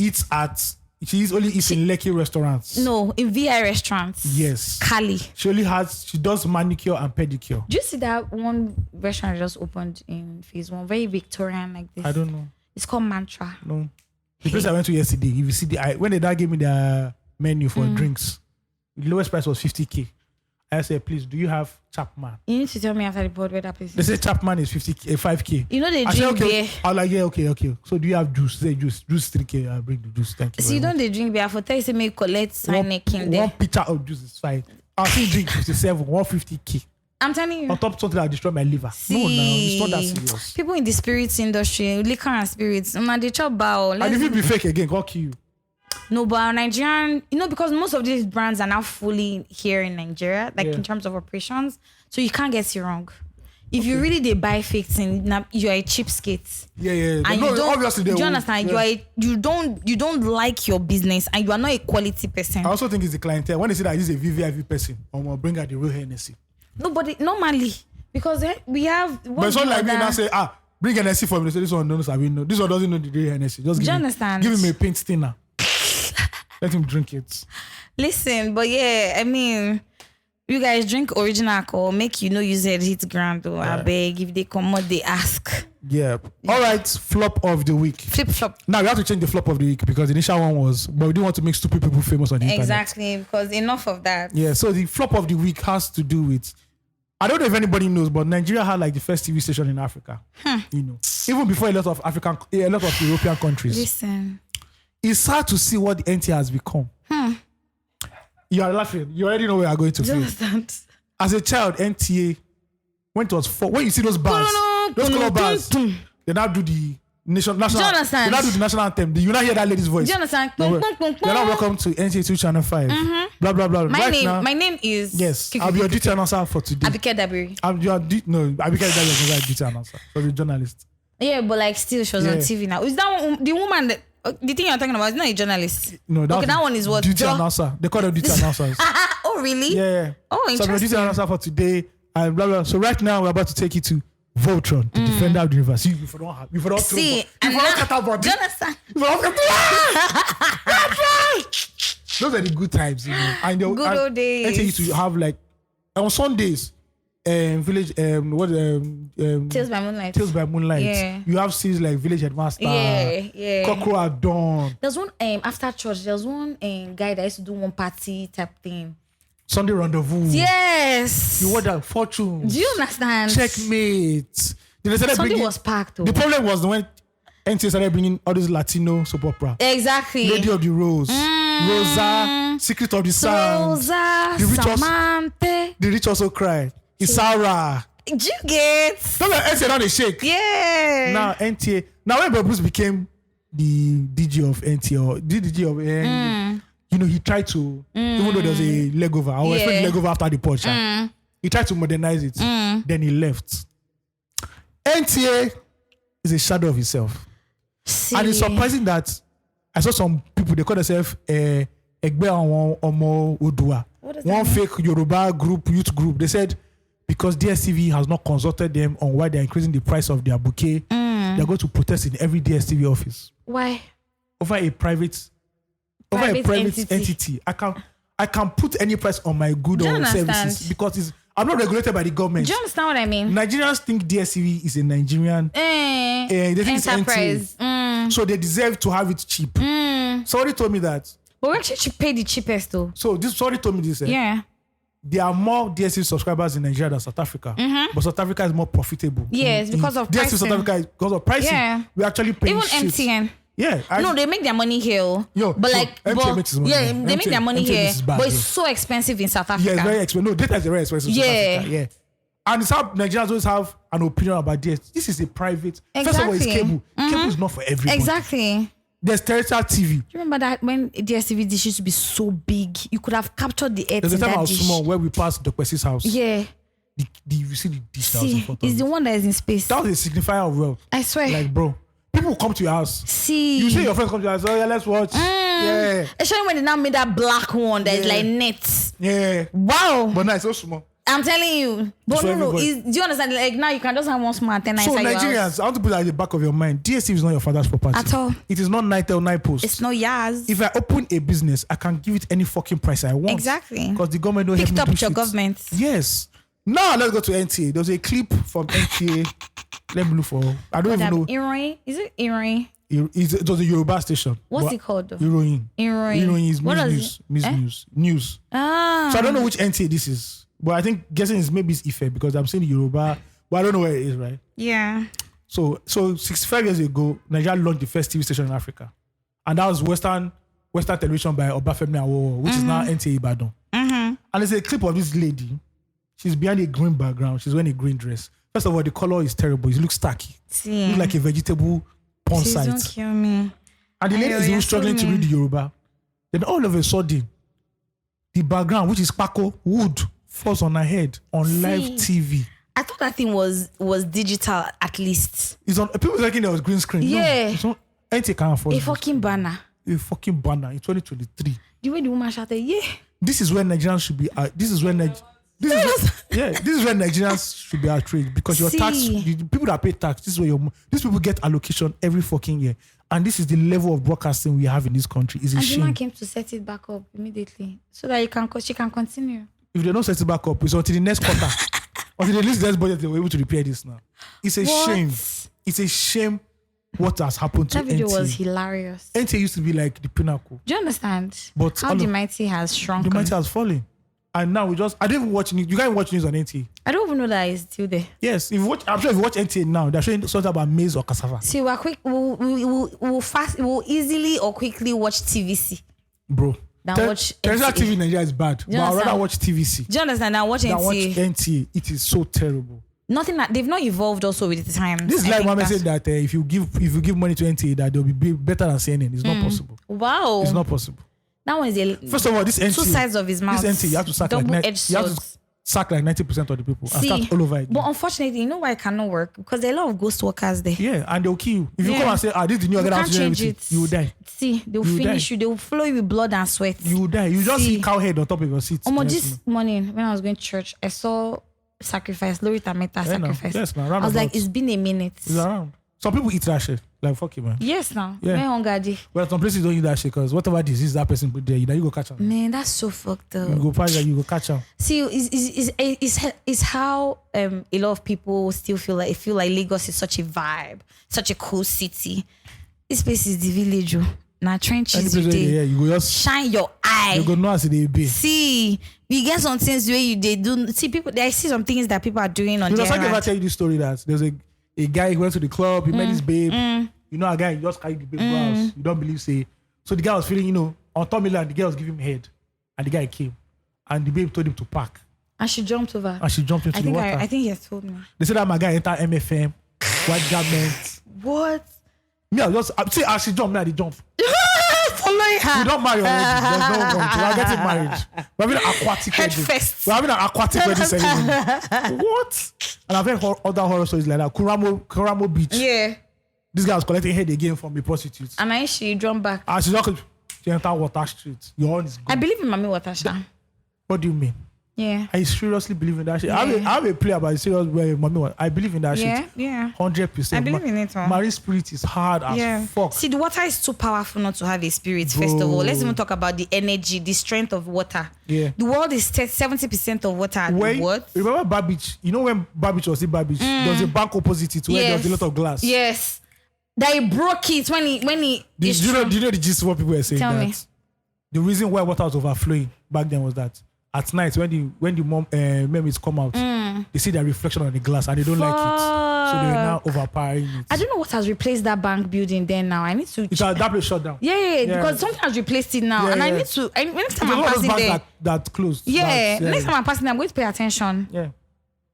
only eats in Lekki restaurants. No, in VI restaurants. Yes. Cali. She does manicure and pedicure. Do you see that one restaurant just opened in phase 1? Very Victorian like this. I don't know. It's called Mantra. No. The place I went to yesterday, if you see when they gave me the menu for drinks, the lowest price was 50K. I said, please, do you have Chapman? You need to tell me after the board where that place is. They say Chapman is 5K. You know they drink beer. I was like, yeah, okay. So do you have juice? Say juice 3K. I'll bring the juice. Thank you. So you don't they drink beer. For tell you say make collect sign there. One pitcher of juice is fine. I'll still drink 57, 150K. I'm telling you. On top of something that will destroy my liver. No, it's not that serious. People in the spirits industry, liquor and spirits, they chop bow. And if you be fake again, God kill you. No, but Nigerian, because most of these brands are now fully here in Nigeria, in terms of operations. So you can't get it wrong. If you really they buy fake things, you're a cheapskate. Yeah. And obviously do you understand? Yeah. You don't like your business and you are not a quality person. I also think it's the clientele. When they say that this is a VVIP person, I'm gonna bring out the real Hennessy. Nobody normally because we have. But it's not like me now say bring Hennessy for me. They say this one knows I mean no. This one doesn't know the real Hennessy. Just give him a paint thinner. Let him drink it. Listen, but yeah, I mean, you guys drink original alcohol. Make use it hit grand or I beg if they come out they ask. Yeah. All right. Flop of the week. Flip-flop. Now we have to change the flop of the week because the initial one was, but we didn't want to make stupid people famous on the internet. Exactly, because enough of that. Yeah. So the flop of the week has to do with. I don't know if anybody knows, but Nigeria had like the first TV station in Africa. Even before a lot of European countries. Listen. It's sad to see what the NTA has become. You are laughing. You already know where I'm going to feel. As a child, NTA, when it was 4, when you see those bars, those color bars, they now do the national. They now do the national anthem. You not hear that lady's voice. Do you understand? You're now welcome to NTA2 Channel 5. Blah blah blah. My name is. Yes, I'll be your duty announcer for today. Abike Dabiri. Abike Dabiri is not a duty announcer. She's a journalist. Yeah, but still, she was on TV now. Is that one, the woman that? The thing you're talking about is not a journalist. No, that one is what? Duty announcer. They call them duty announcers. Oh, really? Yeah. Oh, interesting. So I'm a duty announcer for today. And blah, blah. So right now, we're about to take you to Voltron, the defender of the universe. You don't see, and now, Jonathan. Those are the good times, And good old days. I take you to have on Sundays, village Tales by Moonlight. Yeah. You have scenes like Village Headmaster. Yeah. Cockroach at Dawn. There's one after church. There's one guy that used to do one party type thing. Sunday Rendezvous. Yes. You want that Fortune. Do you understand? Checkmate. Sunday was packed though. The problem was when NTA started bringing all these Latino soap opera. Exactly. Lady of the Rose. Rosa. Secret of the Sun. Rosa. Samantha. The Rich Also Cry. Isara. You get? Don't let NTA now they shake. Yeah. Now NTA. Now when Bob Bruce became the DJ of NTA or the DJ of he tried to, even though there was a leg over, I will explain the leg over after the podcast. He tried to modernize it. Then he left. NTA is a shadow of itself. See. And it's surprising that I saw some people, they call themselves Egbe Omo Odua. One fake Yoruba group, youth group. They said because DSTV has not consulted them on why they're increasing the price of their bouquet, they're going to protest in every DSTV office. Why? Over a private entity. I can put any price on my good or services because I'm not regulated by the government. Do you understand what I mean? Nigerians think DSTV is a Nigerian they think enterprise. It's so they deserve to have it cheap. Somebody told me that. But we actually pay the cheapest though. So somebody told me this. Yeah. There are more DSTV subscribers in Nigeria than South Africa. But South Africa is more profitable. Yes, because of DSTV pricing. South Africa is because of pricing. Yeah. We actually pay Even shit. MTN. Yeah. No, they make their money here. MTN makes his money. Yeah, they make their money here. Bad, but it's so expensive in South Africa. Yeah, it's very expensive. No, data is very expensive in South Africa. Yeah. And it's how Nigerians always have an opinion about this. This is a private. Exactly. First of all, it's cable. Cable is not for everybody. Exactly. There's terrestrial TV. Do you remember that when DSTV dish used to be so big, you could have captured the earth There's a in time that I was dish. small where we passed Dr. C's house. Yeah. You see the dish that was in See, front of it's us. the one that is in space. That was a signifier of wealth. I swear. Like, bro, people will come to your house. See. You see your friends come to your house. Oh, yeah, let's watch. Yeah. Especially when they now made that black one that is like nets. Yeah. Wow. But now it's so small. I'm telling you. But For no. everybody. Do you understand? Like now you can just have one small antenna So inside your Nigerians, house. I want to put that at the back of your mind. DSTV is not your father's property. At all. It is not Nitel 9 Post. It's no Yaz. If I open a business, I can give it any fucking price I want. Exactly. Because the government don't help Picked me up do with your shit. government. Yes. Now let's go to NTA. There's a clip from NTA. Let me look for. I don't even know. Iroin? Is it Iroin? It was a Yoruba station. What's But it called though? Iroyin. Iroin. Is What news. does it- News. Ah. So I don't know which NTA this is. But I think guessing is maybe it's Ife because I'm saying Yoruba. But I don't know where it is, right? Yeah. So 65 years ago, Nigeria launched the first TV station in Africa. And that was Western television by Obafemi Awolowo, which is now NTA Ibadan. And there's a clip of this lady. She's behind a green background. She's wearing a green dress. First of all, the color is terrible. It looks tacky. See. It looks like a vegetable porn Please site. don't kill me. And the lady is even you're struggling to so mean. read the Yoruba. Then all of a sudden, the background, which is Paco wood, falls on her head on live TV. I thought that thing was digital at least. It's on. People thinking there was green screen. Yeah. No, it's not. NTA can't afford A this. fucking banner. A fucking banner in 2023. The way the woman shouted, yeah. This is where Nigerians should be. This is where Nigerians should be outraged because your tax, the people that pay tax, this is where these people get allocation every fucking year, and this is the level of broadcasting we have in this country. It's a And the man shame. came to set it back up immediately so that she can continue. If they don't set it back up, it's until the next quarter, until they release the next budget, they were able to repair this now. It's a shame. It's a shame what has happened to That video NTA. was hilarious. NTA used to be like the pinnacle. Do you understand? But how the mighty has shrunk? The mighty has fallen. And now I don't even watch news. You can't watch news on NTA. I don't even know that it's still there. Yes, I'm sure if you watch NTA now, they're showing something about maize or cassava. See, we're quick. We'll easily or quickly watch TVC. Bro. Than watch Terrestrial NTA. TV in Nigeria is bad. But I'd rather watch TVC. Do you understand? Now watch than NTA. watch NTA. It is so terrible. Nothing that they've not evolved also with the times. This is like Mohammed said that if you give money to NTA, that they'll be better than CNN. It's not possible. Wow. It's not possible. That one is First of all, this NTA. two sides of his mouth. This NTA, you have to sack like 90% of the people and start all over again. But unfortunately, you know why it cannot work? Because there are a lot of ghost workers there. Yeah, and they'll kill you. If you come and say, this is the new You can't organization, change it. you will die. See, they'll You finish die. you. They will follow you with blood and sweat. You will die. You just see cow head on top of your seat. This morning when I was going to church, I saw sacrifice, Lorita Meta sacrifice. Yes, now, I was like, it's been a minute. It's around. Some people eat that shit. Like, fuck you, man. Yes, now. Yeah. When hunger. Well, some places don't eat that shit because whatever disease that person put there, you go catch them. Man, that's so fucked up. You go pass that, you go catch them. See, it's how a lot of people still feel like Lagos is such a vibe, such a cool city. This place is the village. Now trenches you go just shine your eye. You go know as they be. See, we get some things where they do. See people. I see some things that people are doing on their I ever tell you this story that there's a guy who went to the club, he met his babe. You know, a guy just carried the babe to house. You don't believe, say. So the guy was feeling, on Tommy Land, the girl was giving him head. And the guy came. And the babe told him to park. And she jumped over. And she jumped into the water. I think he has told me. They said that my guy entered MFM, white garment. What? Me, I just see as she jumped, me, I did jump. Following her. We don't marry already. There's no one. We are getting married. We're having an aquatic wedding. Head first. We're having an aquatic wedding ceremony. What? And I've heard other horror stories like that. Kuramo Beach. Yeah. This guy was collecting head again from the prostitutes. And I she drawn back. And she's not she enter Water Street. Your own is gone. I believe in Mami Watasha. What do you mean? Yeah. I seriously believe in that shit. Yeah. I have a play about serious where Mami. I believe in that shit. Yeah. 100%. I believe in it all. Marine spirit is hard as fuck. See, the water is too powerful not to have a spirit, first of all. Let's even talk about the energy, the strength of water. Yeah. The world is 70% of water. What? Remember Bar Beach? You know when Bar Beach was in Bar Beach? There was a bank opposite it where there was a lot of glass. Yes. That he broke it when he Do you know the gist of what people were saying? Tell that me. The reason why water was overflowing back then was that at night when the mom mermaids come out, they see their reflection on the glass and they don't like it, so they were now overpowering it. I don't know what has replaced that bank building there now. I need to. That place shut down. Yeah, because something has replaced it now, and I need to. Next time I'm passing there, that closed. Next time I'm passing there, I'm going to pay attention. Yeah.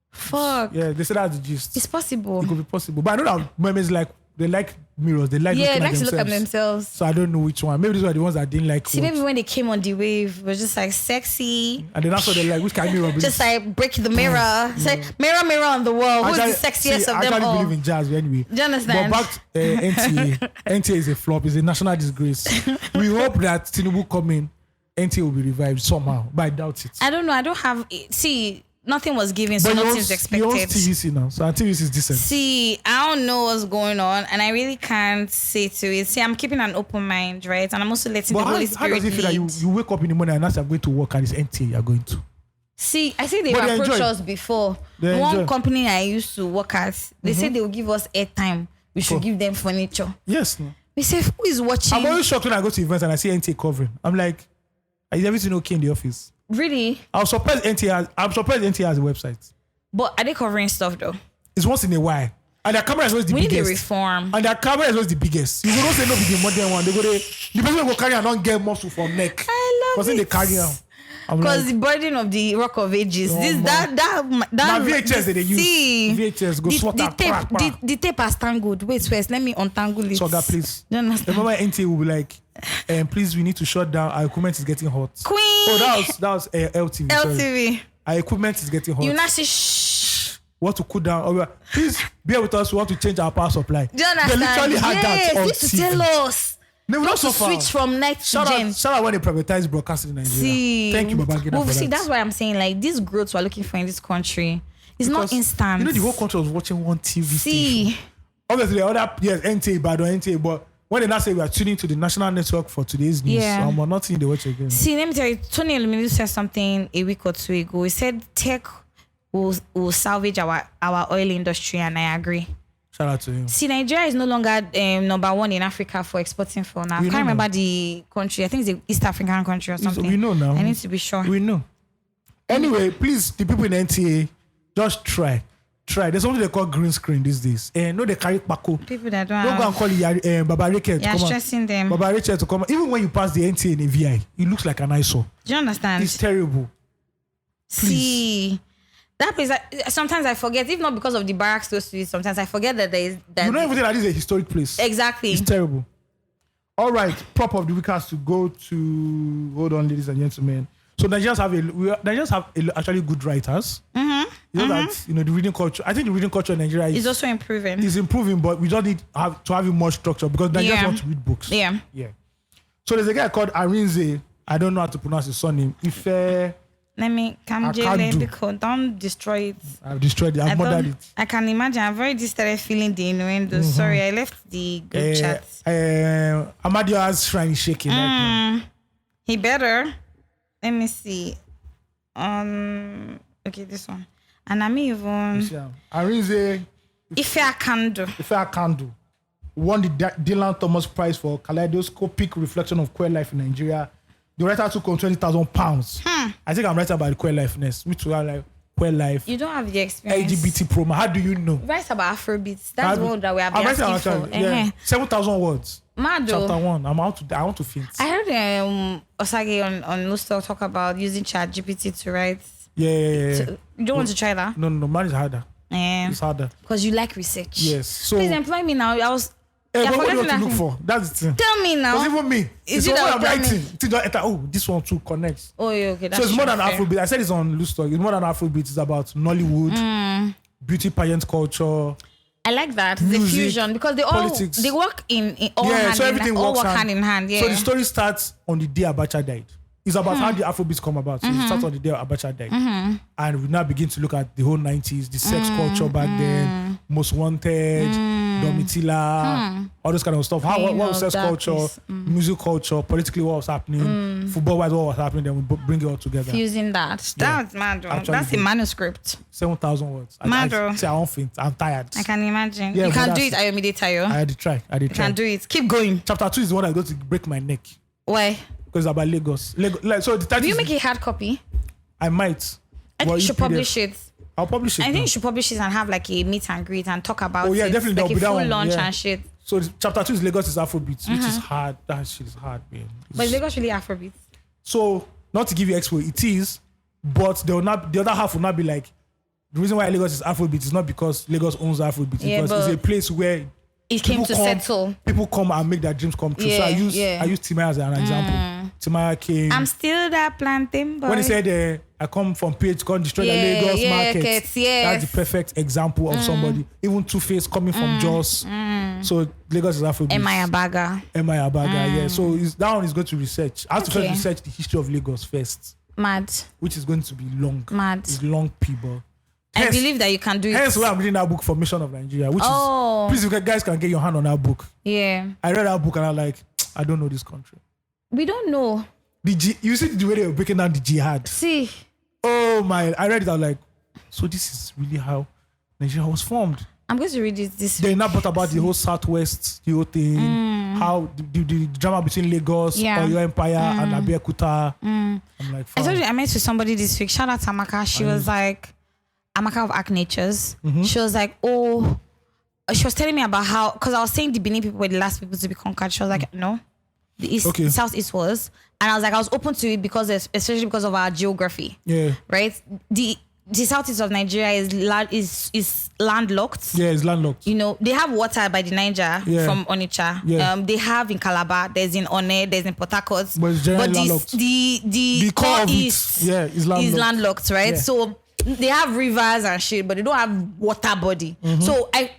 Fuck. Yeah, they said that's the gist. It's possible. It could be possible, but I know that mermaids they like mirrors. They like looking at to look at themselves. So I don't know which one. Maybe these were the ones that didn't like. See, maybe when they came on the wave, it was just like sexy. And then after they like, which kind of mirror? Just like break the mirror. Say, mirror on the wall. Who's the sexiest of them all? I actually believe in jazz anyway. Do you understand? But back to NTA. NTA is a flop. It's a national disgrace. We hope that Tinubu coming, NTA will be revived somehow, but I doubt it. I don't know. I don't have. See, nothing was given, so nothing's expected. He owns TVC now, so TVC is decent. See, I don't know what's going on, and I really can't say to it. See, I'm keeping an open mind, right? And I'm also letting the Holy Spirit how does it feel that you wake up in the morning and as you're going to work and it's NTA you're going to? See, I say they've approached us before. One company I used to work at, they said they will give us airtime. We should give them furniture. Yes. No. We say, who is watching? I'm always shocked when I go to events and I see NTA covering. I'm like, is everything okay in the office? Really? I'm surprised NTA has a website. But are they covering stuff though? It's once in a while. And their camera is always the biggest. We need a reform. And their camera is always the biggest. You don't say no be the modern one. The person will go carry and don't get muscle from neck. I love it. They carry on. Because the burden of the Rock of Ages. That VHS that they use. See, VHS go swat that crack. The tape has tangled. Wait, first, let me untangle it. So that please. Do you understand? Remember NTA will be like, please, we need to shut down. Our equipment is getting hot. Queen. Oh, that was LTV. LTV. Sorry. Our equipment is getting hot. You not say shh. Want to cool down? Or please bear with us. We want to change our power supply. Do you understand? They literally had that on to TV. Tell us. No, not to switch from night to gen. Shout out when they privatize broadcasting in Nigeria. See, thank you, Babangida. Well, see, that's why I'm saying like this growth we're looking for in this country is not instant. You know, the whole country was watching one TV station. Obviously, the other NTA, but when they now say we are tuning to the national network for today's news, I'm not seeing the watch again. See, let me tell you, Tony Elumelu said something a week or two ago. He said tech will salvage our oil industry, and I agree. Shout out to him. See, Nigeria is no longer number one in Africa for exporting phone. Now, I can't remember the country. I think it's an East African country or something. We know now. I need to be sure. We know. Anyway, please, the people in NTA, just try. There's something they call green screen these days. No, they carry Paco. People that don't go and call Baba Rachel to come. You're stressing them. Baba Rachel to come. Even when you pass the NTA in a VI, it looks like an eyesore. Do you understand? It's terrible. Please. See, that place, sometimes I forget, if not because of the barracks close to it, sometimes I forget that there is... You know everything that is a historic place. Exactly. It's terrible. All right, prop of the week has to go to... Hold on, ladies and gentlemen. So Nigerians have actually good writers. Mm-hmm. You know that, the reading culture... I think the reading culture in Nigeria is also improving. It's improving, but we don't need to have it more structure because Nigerians want to read books. Yeah. So there's a guy called Arinze. I don't know how to pronounce his surname. Let me don't destroy it. I've destroyed it. I've murdered it. I can imagine. I've already started feeling the innuendo. Mm-hmm. Sorry, I left the group chat. Amadio's shrine is shaking right now. He better. Let me see. Okay, this one. And I'm even. Arinze. If I can do. Won the Dylan Thomas Prize for kaleidoscopic reflection of queer life in Nigeria. The writer took on £20,000. I think I'm writing about the queer lifeness, which we are like queer life. You don't have the experience. LGBT promo. How do you know? Write about Afrobeats. That's the one that we have been asking for. Yeah. 7,000 words. Mado. Chapter 1. I want to faint. I heard Osage on Lustal talk about using ChatGPT to write. Yeah. So, you don't want to try that? No. Mine is harder. It's harder. Because you like research. Yes. So please employ me now. What do you want to look for? That's the thing. Tell me now. Because even me. It's what I'm writing. This one too connects. Oh, yeah, okay. That's so it's more than Afrobeat. I said it's on Lustal. It's more than Afrobeat. It's about Nollywood. beauty pageant culture. I like that. Music, the fusion, because politics. they work in hand in hand. Yeah. So the story starts on the day Abacha died. It's about how the Afrobeats come about. So it starts on the day Abacha died. And we now begin to look at the whole 90s, the sex culture back then, Most Wanted, Domitila, all this kind of stuff. What was sex culture, music culture, politically what was happening, football-wise what was happening, then we bring it all together. Fusing that. That's mad. That's a manuscript. 7,000 words. Mad. I won't faint. I'm tired. I can imagine. Yeah, you can but do it, Ayomide Tayo. I had to try. You can do it. Keep going. Chapter 2 is the one that's going to break my neck. Why? Because it's about Lagos. So the title. Will you make a hard copy? I might. I think you should publish it. I'll publish it. I think you should publish it and have like a meet and greet and talk about it. Oh yeah, definitely. Like a full launch yeah. and shit. So chapter 2 is Lagos is Afrobeats, which is hard. That shit is hard, man. But is Lagos really Afrobeats? So not to give you expo, it is, but the other half will not be like the reason why Lagos is Afrobeats is not because Lagos owns Afrobeats, because it's a place where it came to settle. People come and make their dreams come true. So I use Timaya as an example. Timaya came. I'm still that plantain boy. When he said, I come from PH, come destroy the Lagos market. That's the perfect example of somebody. Even Two-Face coming from Jos. So Lagos is Afrobeats. M.I. Abaga, yeah. So that one is going to research. I have to first research the history of Lagos first. Mad. Which is going to be long. Mad. It's long, people. I believe that you can do it. Hence why I'm reading that book, Formation of Nigeria, which is, please, you guys can get your hand on that book. Yeah. I read that book and I'm like, I don't know this country. We don't know. You see the way they were breaking down the jihad. See. Oh my, I read it, I was like, so this is really how Nigeria was formed. I'm going to read this. They now brought about the whole Southwest, the whole thing, how the drama between Lagos, Oyo Empire, and Abeokuta. I'm like, I told you, I met with somebody this week. Shout out to Amaka. She was like, Amaka of Arc Natures. She was like, she was telling me about how, because I was saying the Benin people were the last people to be conquered. She was like, no, the East, the Southeast was. And I was like, I was open to it because, especially because of our geography. Yeah. Right? The southeast of Nigeria is landlocked. Yeah, it's landlocked. You know, they have water by the Niger from Onitsha. Yeah. They have in Calabar, there's in One, there's in Port Harcourt. But it's generally landlocked. The core east is landlocked, right? Yeah. So they have rivers and shit, but they don't have water body. So I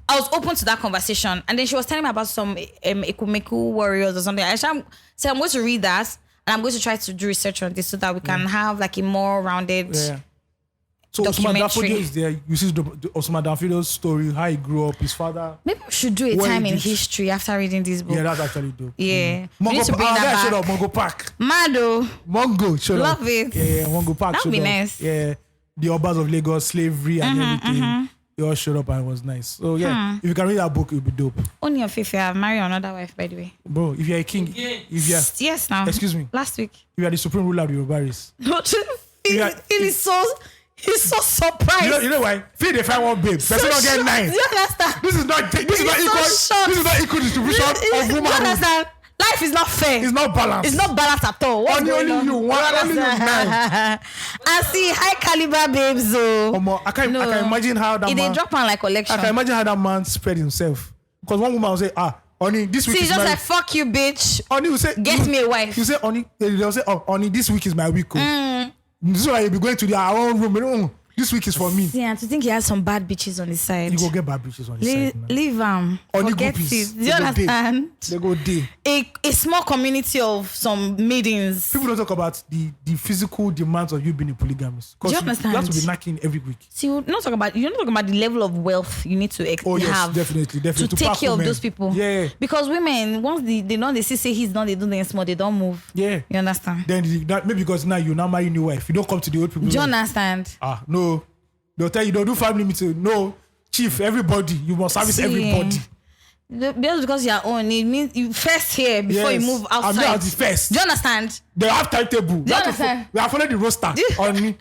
was open to that conversation. And then she was telling me about some Ekumeku warriors or something. I said, I'm going to read that and I'm going to try to do research on this so that we can have like a more rounded So Osman Danfodio is there. You see the Osman Danfodio's story, how he grew up, his father. Maybe we should do a time in history after reading this book. Yeah, that's actually dope. Yeah. We need to bring that back. Mongo Park. Mado. Mongo, showed up. Love it. Yeah, Mongo Park. That would be nice. Yeah. The Obas of Lagos, slavery and everything. They all showed up and it was nice. So yeah, if you can read that book, it would be dope. Only your faith, I've married another wife, by the way. Bro, if you're a king, yes, now. Excuse me. Last week. If you are the supreme ruler of your Baris. He's so surprised. You know why? Feel they find one babe. Person don't get 9. You understand? This is not equal distribution of woman. You understand? Life is not fair. It's not balanced. It's not balanced at all. Only you 9. I see high caliber babes. I can imagine how that man. They drop on like collection. I can imagine how that man spread himself. Because one woman will say, Oni, this week See, is just my... like, fuck you, bitch. Oni will say... Get me a wife. You say, Oni, they'll say, Oni, this week is my week. This is why you'll be going to our own room. This week is for me. Yeah, to think he has some bad bitches on the side. You go get bad bitches on the side. Leave him. Forget it. Do you understand? They go day. A small community of some maidens. People don't talk about the physical demands of you being a polygamist. Do you understand? You have to be knocking every week. See, you're not talking about the level of wealth you need to have. Definitely. To take care of those people. Yeah. Because women, once they know they say he's not, they do the small, they don't move. Yeah. You understand? Then maybe because now you now marry a new wife. You don't come to the old people. Do you understand? No. They'll tell you don't do family meeting. No, chief, everybody. You must service everybody. Just because you're on, it means you first here before you move outside. I'm the first. Do you understand? They have timetable. Do you understand? We have followed the roster on me.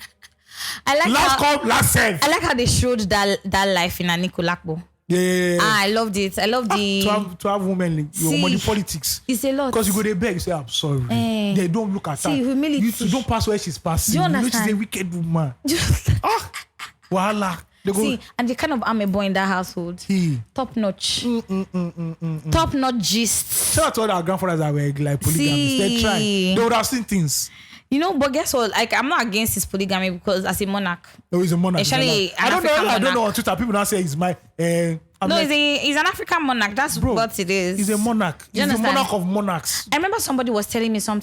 I like last come, last serve. I like how they showed that life in Anikulakbo. Yeah. I loved it. I love the to have women money politics. It's a lot. Because you go there beg, you say I'm sorry. They don't look at her. Humility. You don't pass where she's passing. Do you understand? She's a wicked woman. Voila. And the kind of I'm a boy in that household. Top notch. Top notch gist. Shout out to all our grandfathers that were like polygamists. They try. They would have seen things. You know, but guess what? Like, I'm not against his polygamy because as a monarch. No, he's a monarch. Actually, I don't know on Twitter. People now say he's my. He's an African monarch. That's what it is. He's a monarch. He's the monarch of monarchs. I remember somebody was telling me some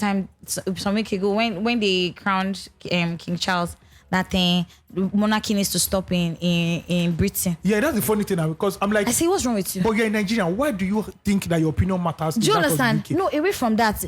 week ago when they crowned King Charles that monarchy needs to stop in Britain. Yeah, that's the funny thing now because I'm like, I say, what's wrong with you? But you're in Nigeria. Why do you think that your opinion matters? Do you understand? No, away from that,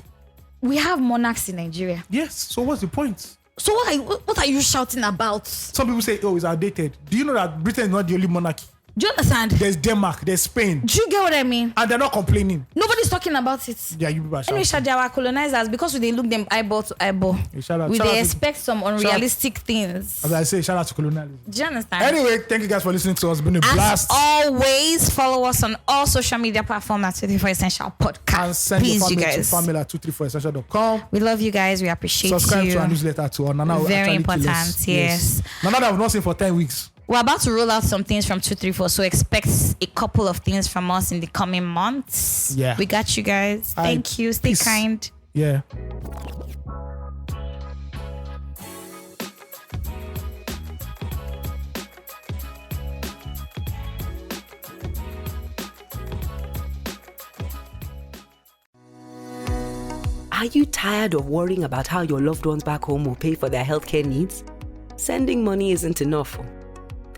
we have monarchs in Nigeria. Yes. So what's the point? So what are you shouting about? Some people say, oh, it's outdated. Do you know that Britain is not the only monarchy? Do you understand? There's Denmark, there's Spain. Do you get what I mean? And they're not complaining. Nobody's talking about it. Yeah, you people are shouting. Anyway, they are colonizers because they look them eyeball to eyeball. They expect some unrealistic things. As I say, shout out to colonialism. Do you understand? Anyway, thank you guys for listening to us. It's been a blast. As always, follow us on all social media platforms at 234 Essential Podcast. And send Please, your family you guys. to family at 234essential.com. We love you guys. We appreciate Subscribe you. to our newsletter too. Nana Very important. Yes. Nana that we've not seen for 10 weeks. We're about to roll out some things from 234, so expect a couple of things from us in the coming months. Yeah. We got you guys. Thank you. Stay kind. Yeah. Are you tired of worrying about how your loved ones back home will pay for their healthcare needs? Sending money isn't enough.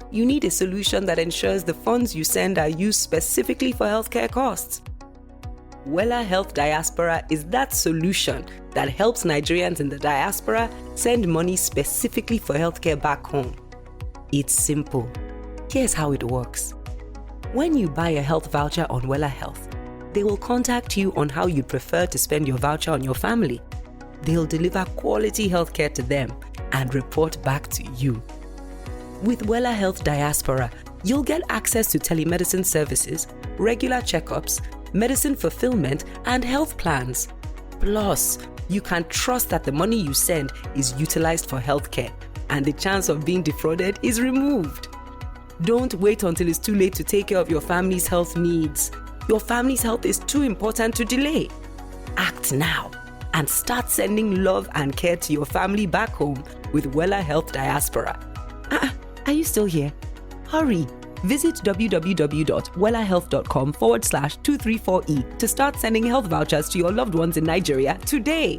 You need a solution that ensures the funds you send are used specifically for healthcare costs. WellaHealth Diaspora is that solution that helps Nigerians in the diaspora send money specifically for healthcare back home. It's simple. Here's how it works. When you buy a health voucher on WellaHealth, they will contact you on how you'd prefer to spend your voucher on your family. They'll deliver quality healthcare to them and report back to you. With WellaHealth Diaspora, you'll get access to telemedicine services, regular checkups, medicine fulfillment, and health plans. Plus, you can trust that the money you send is utilized for healthcare, and the chance of being defrauded is removed. Don't wait until it's too late to take care of your family's health needs. Your family's health is too important to delay. Act now and start sending love and care to your family back home with WellaHealth Diaspora. Are you still here? Hurry! Visit www.wellahealth.com/234E to start sending health vouchers to your loved ones in Nigeria today.